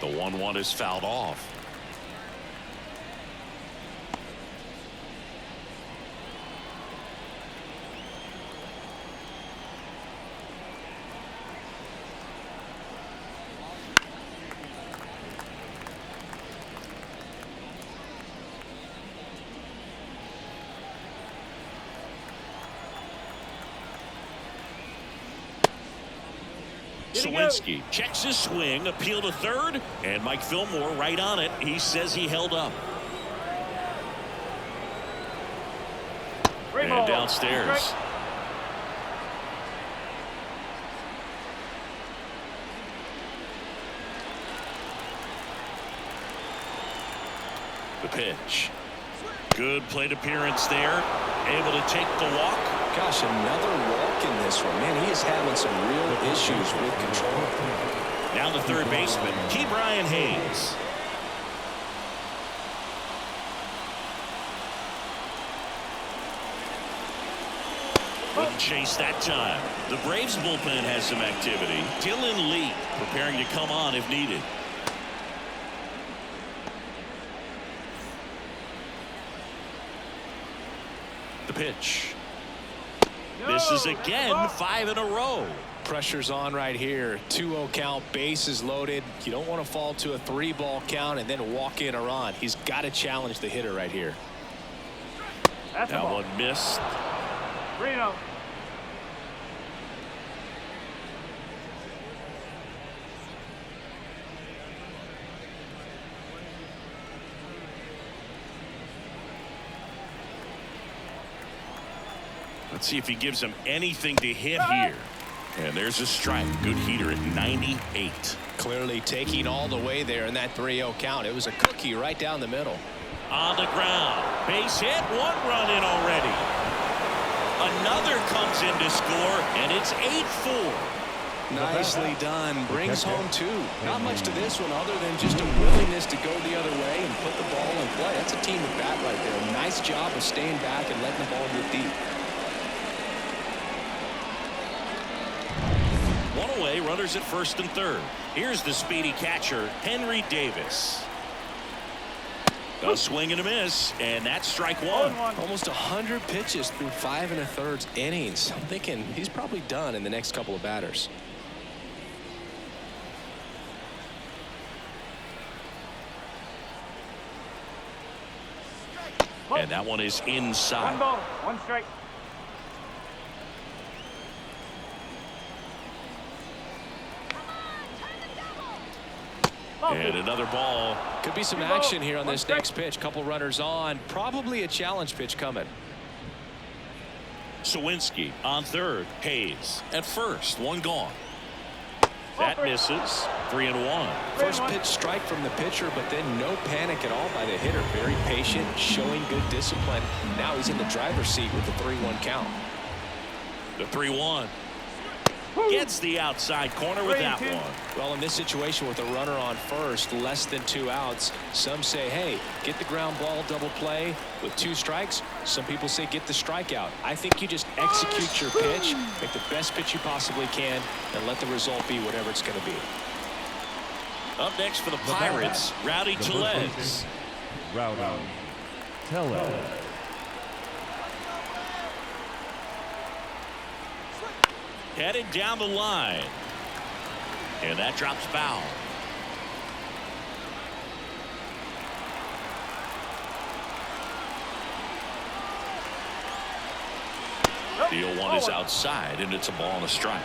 The 1-1 is fouled off. Sawinski checks his swing, appeal to third, and Mike Fillmore right on it. He says he held up. And downstairs. The pitch. Good plate appearance there. Able to take the walk. Gosh, another walk in this one. Man, he is having some real issues with control. Now the third baseman, Brian Hayes. Wouldn't chase that time. The Braves bullpen has some activity. Dylan Lee preparing to come on if needed. The pitch. Misses again, 5 in a row. Pressure's on right here. 2-0 count, bases loaded. You don't want to fall to a 3-ball count and then walk in or on. He's got to challenge the hitter right here. That one missed. 3-0. Let's see if he gives him anything to hit here. And there's a strike. Good heater at 98. Clearly taking all the way there in that 3-0 count. It was a cookie right down the middle. On the ground. Base hit. 1 run in already. Another comes in to score, and it's 8-4. Nicely done. Brings home 2. Not much to this one other than just a willingness to go the other way and put the ball in play. That's a team at bat right there. Nice job of staying back and letting the ball get deep. One away, runners at first and third. Here's the speedy catcher, Henry Davis. A swing and a miss, and that's strike 1. Almost 100 pitches through 5 1/3 innings. I'm thinking he's probably done in the next couple of batters. And that one is inside. 1 ball, 1 strike. And another ball. Could be some action here on this next pitch. Couple runners on. Probably a challenge pitch coming. Sawinski on third. Hayes at first. 1 gone. That misses. 3-1. First pitch strike from the pitcher, but then no panic at all by the hitter. Very patient, showing good discipline. Now he's in the driver's seat with the 3-1 count. The 3-1. Gets the outside corner with that one. Well, in this situation with a runner on first, less than 2 outs, some say, hey, get the ground ball double play with 2 strikes. Some people say get the strikeout. I think you just execute your pitch, make the best pitch you possibly can, and let the result be whatever it's going to be. Up next for the Pirates, Rowdy Tellez. Rowdy Tellez. Headed down the line. And that drops foul. The 0-1 is outside, and it's a ball and a strike.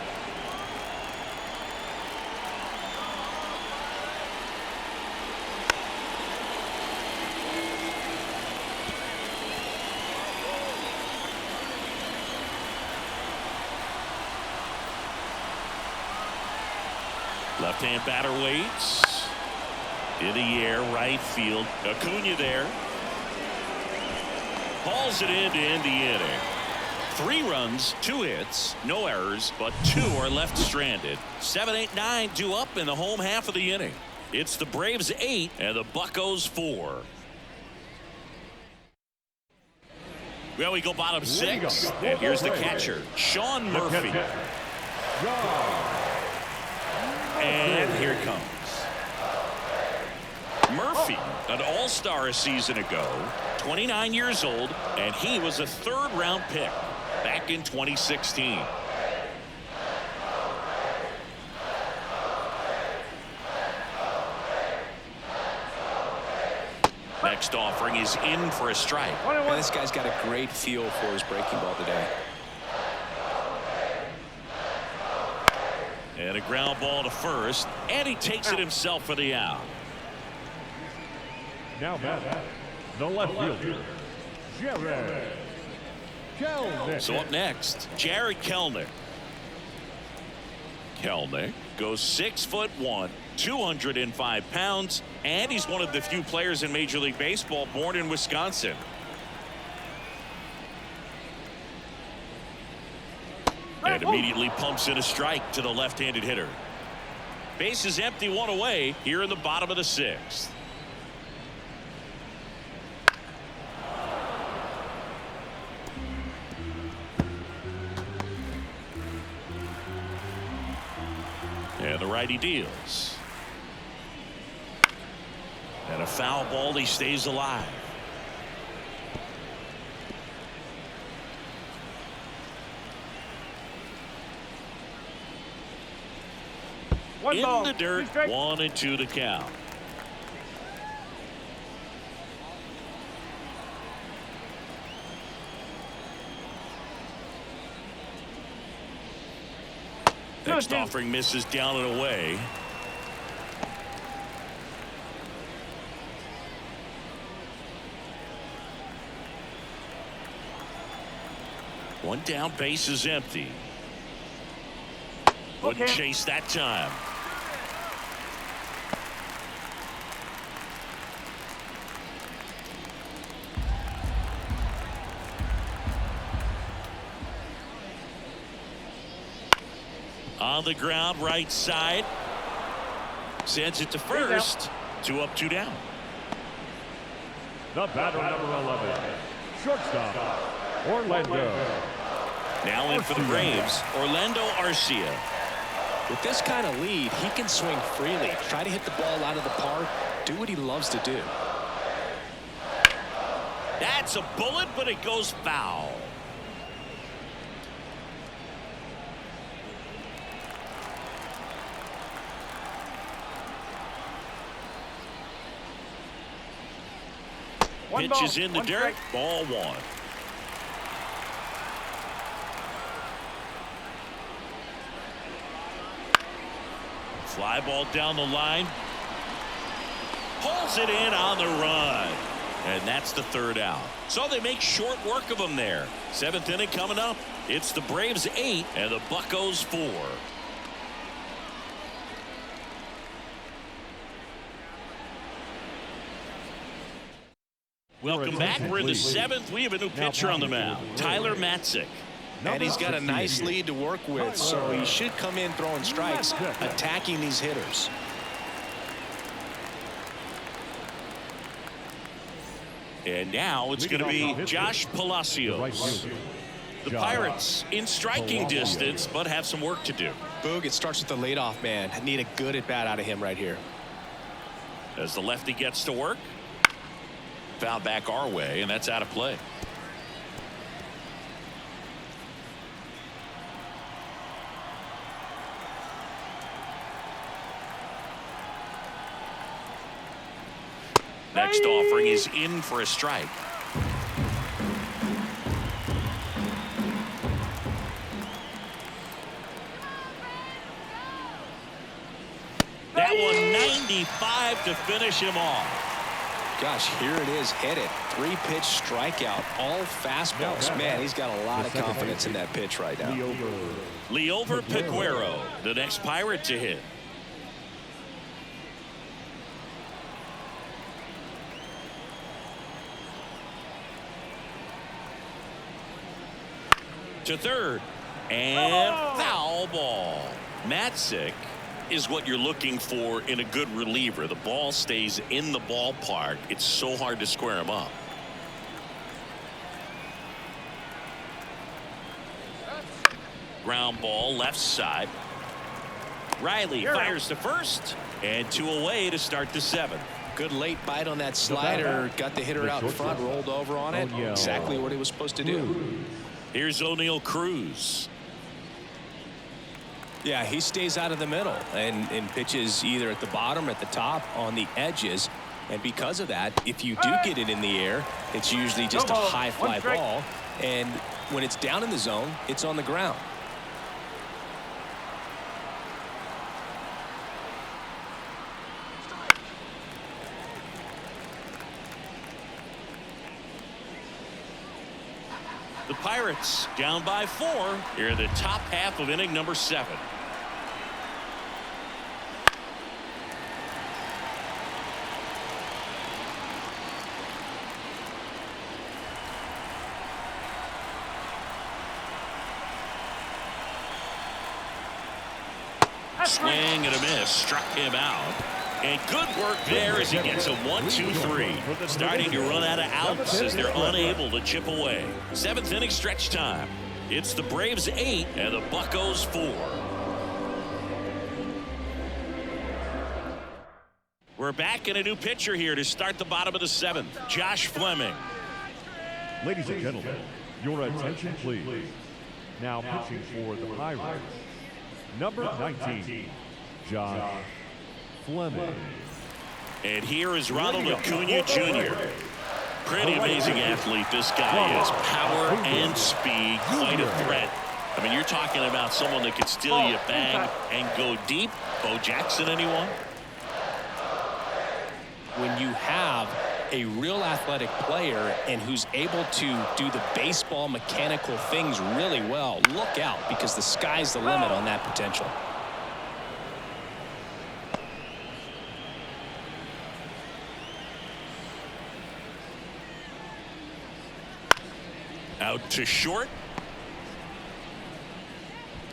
Left-hand batter waits. In the air, right field. Acuna there. Hauls it in to end the inning. 3 runs, 2 hits, no errors, but 2 are left stranded. 7, 8, 9 due up in the home half of the inning. It's the Braves 8 and the Buccos 4. Well, we go bottom 6, and here's the catcher, Sean Murphy. And here it comes. Murphy, an all-star a season ago, 29 years old, and he was a 3rd-round pick back in 2016. Next offering is in for a strike. And this guy's got a great feel for his breaking ball today. And a ground ball to first, and he takes it himself for the out. Now back, the left fielder, Jared Kelnick. So up next, Jared Kelnick. Kelnick goes 6'1", 205 pounds, and he's one of the few players in Major League Baseball born in Wisconsin. Immediately pumps in a strike to the left-handed hitter. Base is empty, one away here in the bottom of the 6th. And the righty deals. And a foul ball. He stays alive. In the dirt, 1-2 to count. Next offering misses down and away. One down, base is empty. Wouldn't chase that time. On the ground, right side. Sends it to first. 2 up, 2 down. The batter, number 11, shortstop, Orlando. Now in for the Braves, Orlando Arcia. With this kind of lead, he can swing freely, try to hit the ball out of the park, do what he loves to do. That's a bullet, but it goes foul. Pitch is in the dirt. Ball 1. Fly ball down the line. Pulls it in on the run. And that's the 3rd out. So they make short work of him there. 7th inning coming up. It's the Braves 8 and the Buccos 4. Welcome back. We're in the 7th. We have a new pitcher on the mound, Tyler Matzik. And he's got a nice lead to work with, so he should come in throwing strikes, attacking these hitters. And now it's going to be Josh Palacios. The Pirates in striking distance, but have some work to do. Boog, it starts with the leadoff man. Need a good at-bat out of him right here. As the lefty gets to work. Foul back our way, and that's out of play. Next offering is in for a strike. That one 95 to finish him off. Gosh, here it is, headed. 3-pitch strikeout, all fastballs. Man, he's got a lot of confidence in that pitch right now. Liover Peguero, the next Pirate to hit. To third, and foul ball. Matzik is what you're looking for in a good reliever. The ball stays in the ballpark. It's so hard to square him up. Ground ball left side. Riley fires to first, and 2 away to start the 7th. Good late bite on that slider. Got the hitter out in front, rolled over on it. Exactly what he was supposed to do. Here's O'Neal Cruz. Yeah, he stays out of the middle and pitches either at the bottom or at the top on the edges. And because of that, if you do get it in the air, it's usually just a high fly ball. And when it's down in the zone, it's on the ground. The Pirates down by 4 here in the top half of inning number 7. Swing and a miss. Struck him out. And good work there as he gets a 1-2-3. Starting to run out of outs as they're unable to chip away. 7th inning stretch time. It's the Braves 8 and the Buccos 4. We're back in a new pitcher here to start the bottom of the 7th. Josh Fleming. Ladies and gentlemen, your attention please. Now pitching for the Pirates, number 19, Josh Fleming. And here is Ronald Acuna Jr. Pretty amazing athlete this guy is. Power and speed, quite a threat. I mean, you're talking about someone that could steal you a bag and go deep. Bo Jackson, anyone? When you have a real athletic player and who's able to do the baseball mechanical things really well, look out, because the sky's the limit on that potential. Out to short.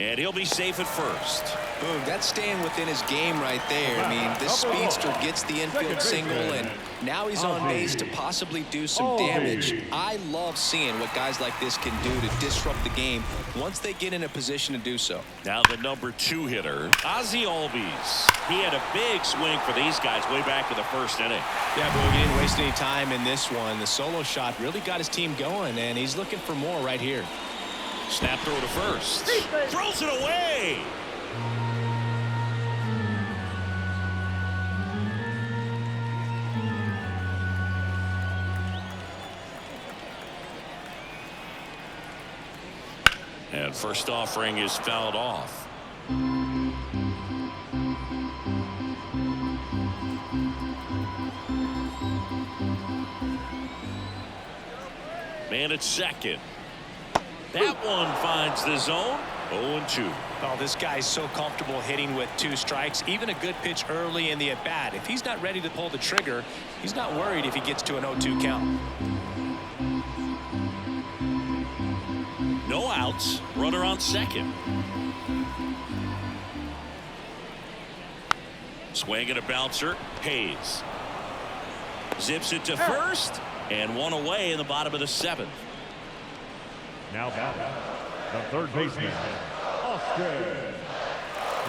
And he'll be safe at first. Boom, that's staying within his game right there. I mean, this speedster gets the infield single, and now he's on base to possibly do some damage. I love seeing what guys like this can do to disrupt the game once they get in a position to do so. Now the number 2 hitter, Ozzie Albies. He had a big swing for these guys way back in the 1st inning. Yeah, but he didn't waste any time in this one. The solo shot really got his team going, and he's looking for more right here. Snap throw to first. Throws it away. And first offering is fouled off. Man at second. That one finds the zone. 0-2. Oh, this guy's so comfortable hitting with 2 strikes. Even a good pitch early in the at-bat. If he's not ready to pull the trigger, he's not worried if he gets to an 0-2 count. No outs. Runner on second. Swing and a bouncer. Hayes. Zips it to first. And one away in the bottom of the 7th. Now batting, the third baseman, Austin.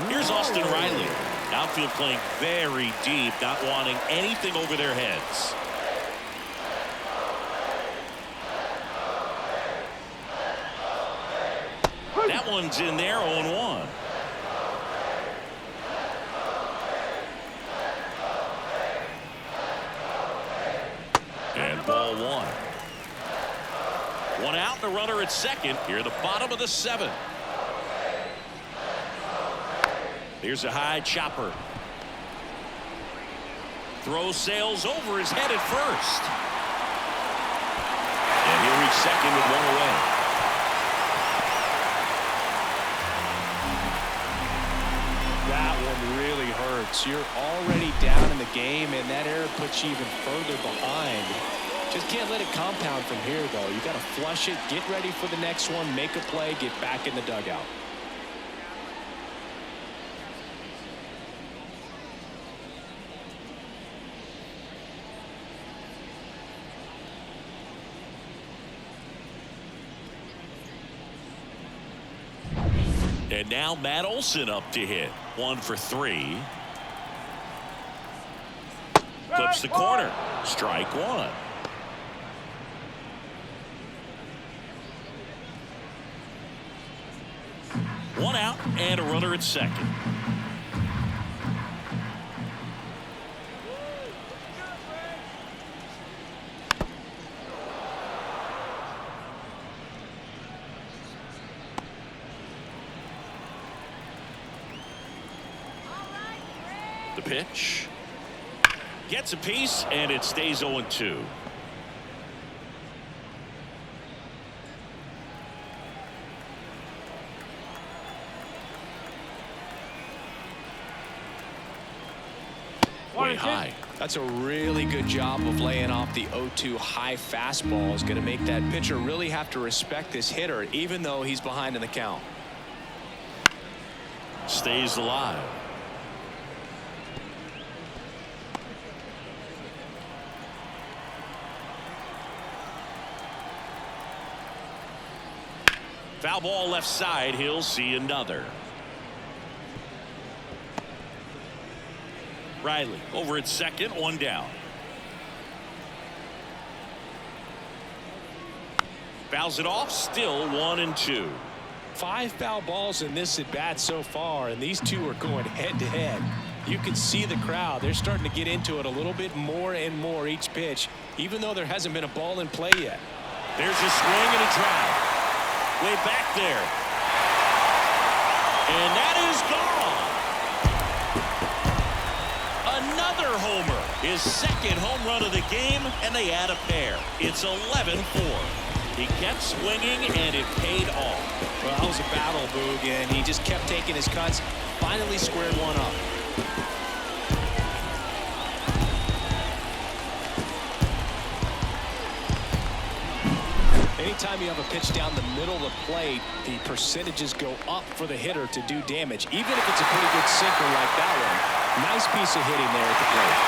Here's Austin Riley. Outfield playing very deep, not wanting anything over their heads. That one's in there, 0-1. And ball 1. One out, the runner at second. Here, the bottom of the 7th. Here's a high chopper. Throw sails over his head at first. And he'll reach second with one away. That one really hurts. You're already down in the game, and that error puts you even further behind. Just can't let it compound from here, though. You got to flush it, get ready for the next one, make a play, get back in the dugout. And now Matt Olson up to hit. 1 for 3. Clips the corner. Strike 1. One out and a runner at second. The pitch. Gets a piece and it stays 0-2. Way high. That's a really good job of laying off the 0-2 high fastball. Is going to make that pitcher really have to respect this hitter, even though he's behind in the count. stays alive. Foul ball left side. He'll see another. Riley over at second, one down. Fouls it off, still 1-2. 5 foul balls in this at bat so far, and these two are going head to head. You can see the crowd. They're starting to get into it a little bit more and more each pitch, even though there hasn't been a ball in play yet. There's a swing and a drive. Way back there. And that is gone. Another homer. His second home run of the game, and they add a pair. It's 11-4. He kept swinging, and it paid off. Well, that was a battle, Boog, and he just kept taking his cuts. Finally squared one up. Anytime you have a pitch down the middle of the plate, the percentages go up for the hitter to do damage, even if it's a pretty good sinker like that one. Nice piece of hitting there at the plate.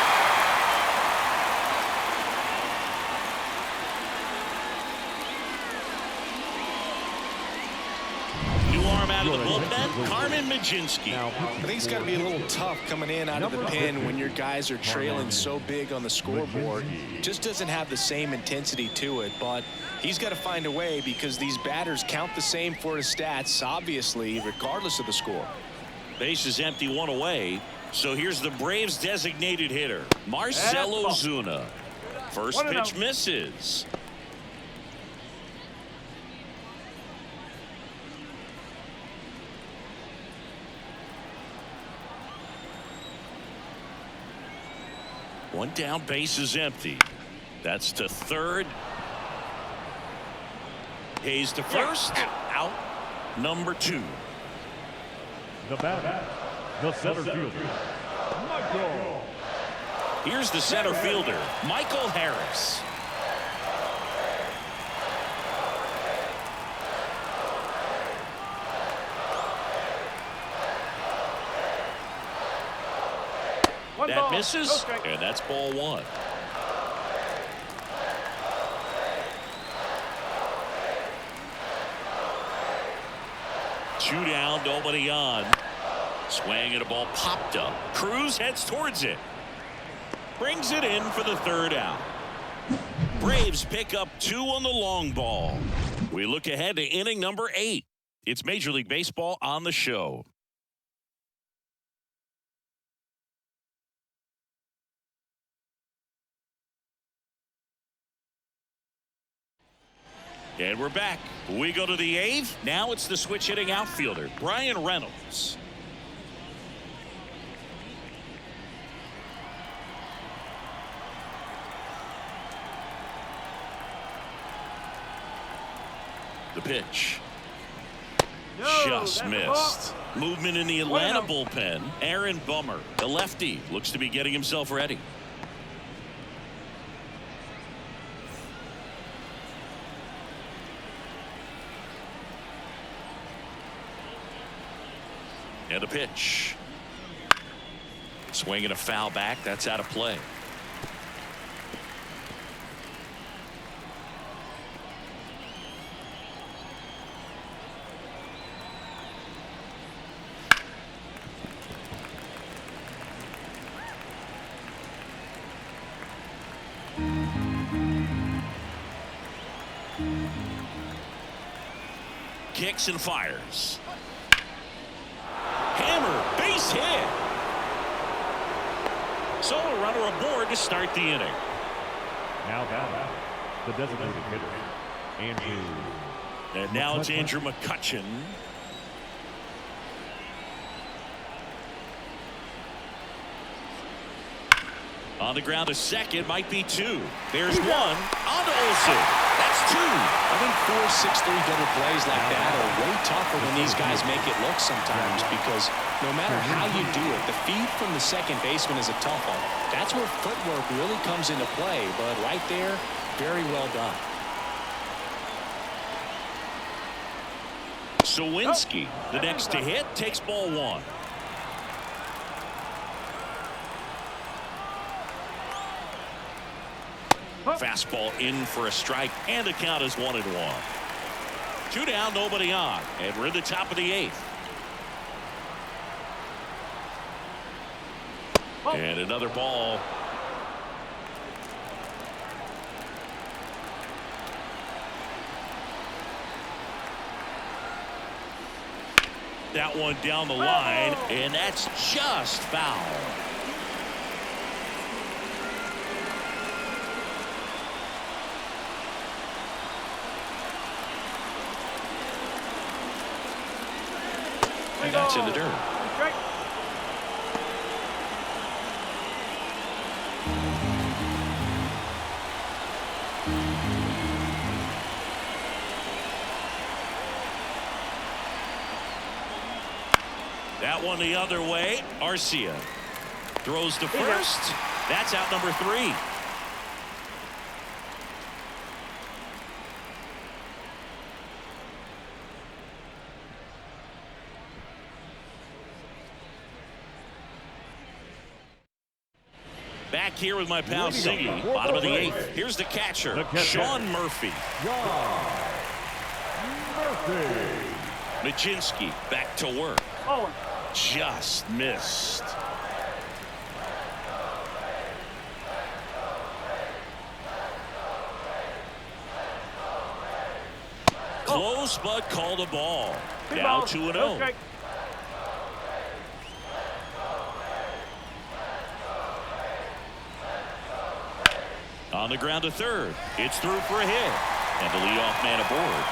New arm out of the bullpen, Carmen Majinski. I think it's got to be a little tough coming in out of the pen when your guys are trailing so big on the scoreboard. Just doesn't have the same intensity to it, but he's got to find a way because these batters count the same for his stats, obviously, regardless of the score. Base is empty, one away. So here's the Braves designated hitter, Marcell Ozuna. First pitch misses. One down, base is empty. That's to third. Hayes to first. Out number 2. The batter, the center fielder, Michael. Here's the center fielder, Michael Harris. That misses, and that's ball 1. Two down, nobody on. Swing and a ball popped up. Cruz heads towards it. Brings it in for the third out. Braves pick up 2 on the long ball. We look ahead to inning number 8. It's Major League Baseball on the show. And we're back. We go to the 8th. Now it's the switch hitting outfielder, Brian Reynolds. The pitch. Just missed. Movement in the Atlanta bullpen. Aaron Bummer, the lefty, looks to be getting himself ready. And a pitch. Swinging a foul back. That's out of play. Kicks and fires. Hammer, base hit. So a runner aboard to start the inning. Now batting, the designated hitter, Andrew. And now it's Andrew McCutchen. On the ground to second, might be 2. There's 1 on to Olsen. That's 2. I think 4, 6, 3 double plays like that are way tougher than these guys make it look sometimes, because no matter how you do it, the feed from the second baseman is a tough one. That's where footwork really comes into play, but right there, very well done. Sawinski, the next to hit, takes ball one. Fastball in for a strike, and the count is 1-1. 2 down, nobody on, and we're in the top of the 8th. And another ball. That one down the line, and that's just foul. And that's in the dirt. That one the other way. Arcia throws to first. That's out number 3. Back here with my pal Siggy. Bottom of the 8th. Here's the catcher, Sean Murphy. Majinski back to work. Just missed. Close, but called a ball. Now 2-0. On the ground to third. It's through for a hit. And the leadoff man aboard.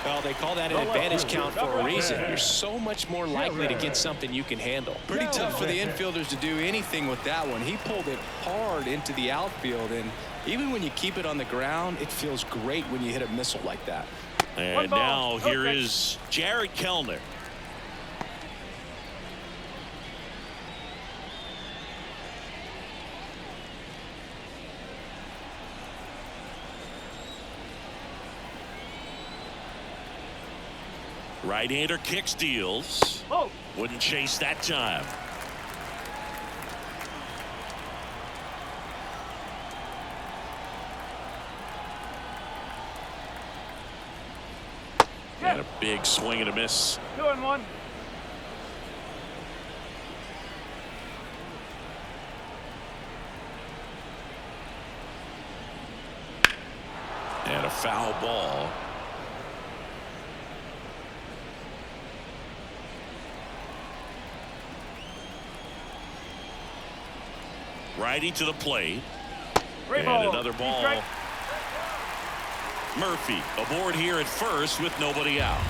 Well, they call that an advantage count for a reason. You're so much more likely to get something you can handle. Pretty tough for the infielders to do anything with that one. He pulled it hard into the outfield, and even when you keep it on the ground, it feels great when you hit a missile like that. And now here is Jared Kellner. Right-hander kicks, deals. Wouldn't chase that time. And a big swing and a miss. 2-1. And a foul ball. Righty to the plate. And another ball. Murphy aboard here at first with nobody out.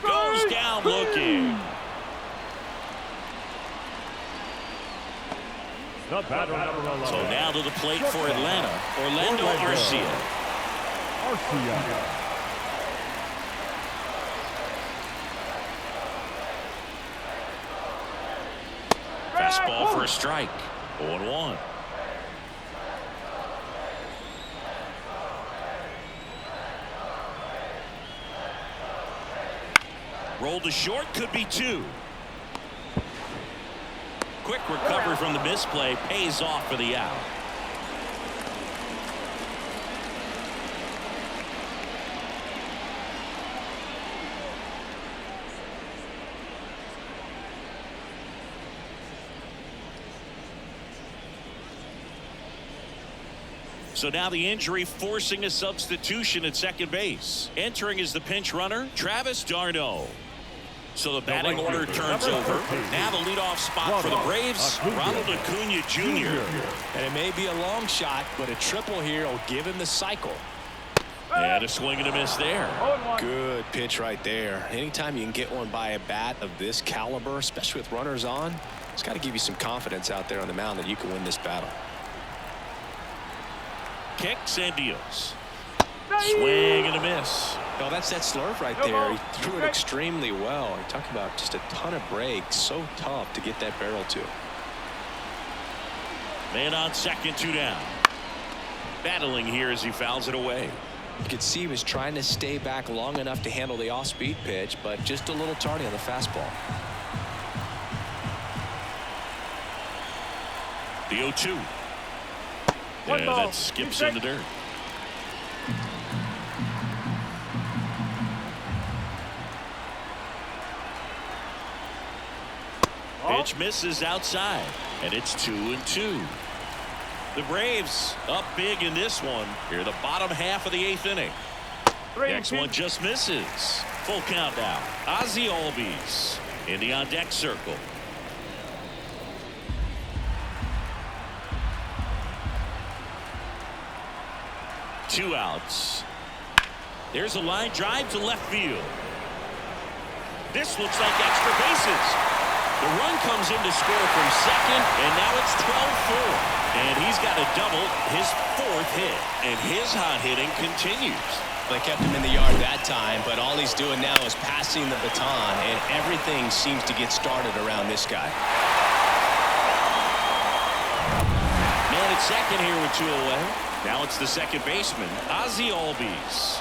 Goes down looking. The batter number 11. So now to the plate for Atlanta, Orlando Arcia. Fastball for a strike. 0-1. Rolled to short, could be 2. Quick recovery from the misplay, pays off for the out. So now the injury forcing a substitution at second base. Entering is the pinch runner, Travis d'Arnaud. So the batting order turns over. Now the leadoff spot for the Braves, Ronald Acuna Jr. And it may be a long shot, but a triple here will give him the cycle. And a swing and a miss there. Good pitch right there. Anytime you can get one by a bat of this caliber, especially with runners on, it's got to give you some confidence out there on the mound that you can win this battle. Kicks and deals. Swing and a miss. No, that's that slurve right there. He threw it extremely well. You're talking about just a ton of breaks. So tough to get that barrel to. Man on second, 2 down. Battling here as he fouls it away. You could see he was trying to stay back long enough to handle the off-speed pitch, but just a little tardy on the fastball. The 0-2. And that skips in the dirt. Pitch misses outside, and it's 2-2. The Braves up big in this one. Here, the bottom half of the 8th inning. Next one just misses. Full count now. Ozzie Albies in the on-deck circle. Two outs. There's a line drive to left field. This looks like extra bases. The run comes in to score from second, and now it's 12-4. And he's got a double, his 4th hit. And his hot hitting continues. They kept him in the yard that time, but all he's doing now is passing the baton, and everything seems to get started around this guy. Man at second here with 2 away. Now it's the second baseman, Ozzie Albies.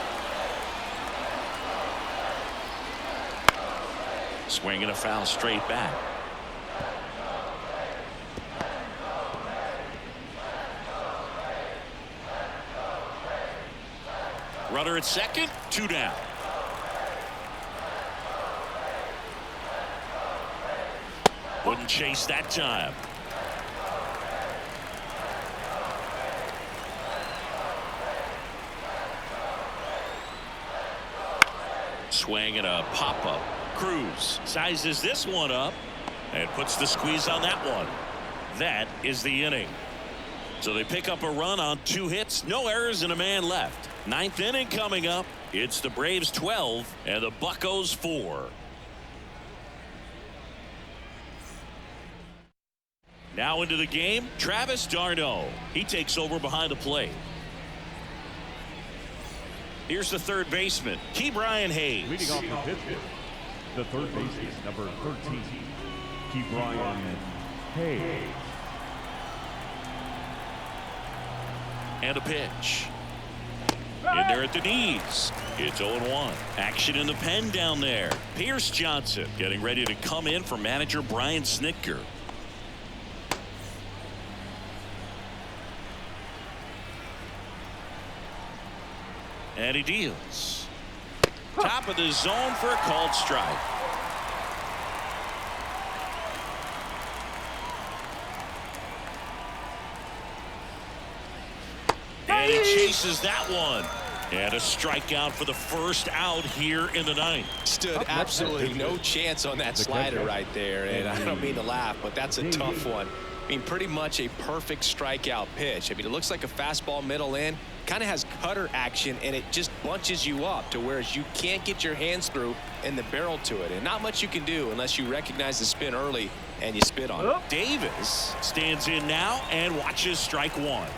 Swinging a foul straight back. Runner at second, 2 down. Wouldn't chase that time. Swing and a pop-up. Cruz sizes this one up and puts the squeeze on that one. That is the inning. So they pick up a run on 2 hits, no errors, and a man left. 9th inning coming up. It's the Braves 12 and the Buccos 4. Now into the game, Travis d'Arnaud. He takes over behind the plate. Here's the third baseman, Ke'Bryan Hayes. Leading off for Pittsburgh, the third baseman, number 13, Ke'Bryan Hayes. And a pitch. In there at the knees. It's 0-1. Action in the pen down there. Pierce Johnson getting ready to come in for manager Brian Snitker. And he deals. Top of the zone for a called strike. And he chases that one. And a strikeout for the first out here in the 9th. Stood absolutely no chance on that slider right there. And I don't mean to laugh, but that's a tough one. I mean, pretty much a perfect strikeout pitch. I mean, it looks like a fastball middle in. Kind of has cutter action, and it just bunches you up to where you can't get your hands through and the barrel to it. And not much you can do unless you recognize the spin early and you spit on it. Davis stands in now and watches strike one.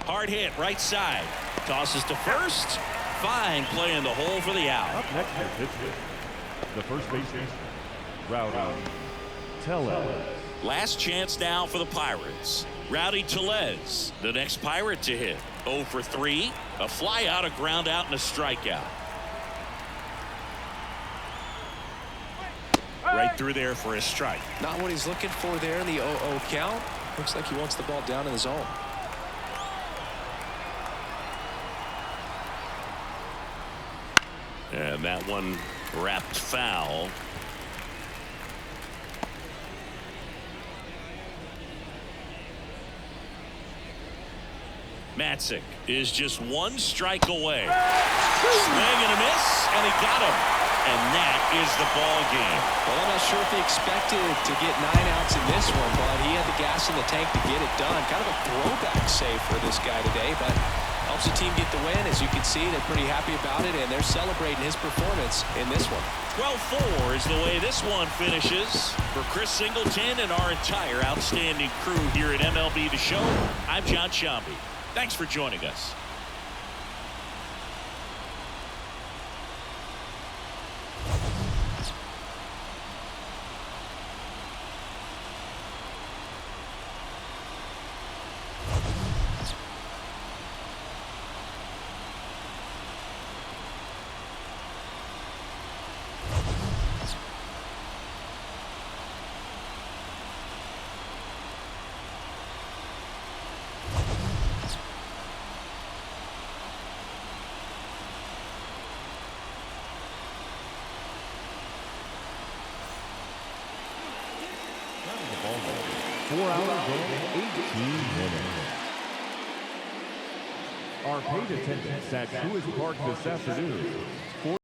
Hard hit right side. Tosses to first. Fine play in the hole for the out. Up next for Pittsburgh, the first baseman, Rowdy Tellez. Last chance now for the Pirates. Rowdy Tellez, the next Pirate to hit. 0 for 3. A fly out, a ground out, and a strikeout. Right through there for a strike. Not what he's looking for there in the 0-0 count. Looks like he wants the ball down in the zone. And that one wrapped foul. Matzik is just 1 strike away. Swing and a miss, and he got him. And that is the ball game. Well, I'm not sure if he expected to get 9 outs in this one, but he had the gas in the tank to get it done. Kind of a throwback save for this guy today, but helps the team get the win. As you can see, they're pretty happy about it, and they're celebrating his performance in this one. 12-4 is the way this one finishes. For Chris Singleton and our entire outstanding crew here at MLB The Show, I'm John Shambi. Thanks for joining us. 4 hours and 18 minutes. Our paid attendance at Truist Park this afternoon,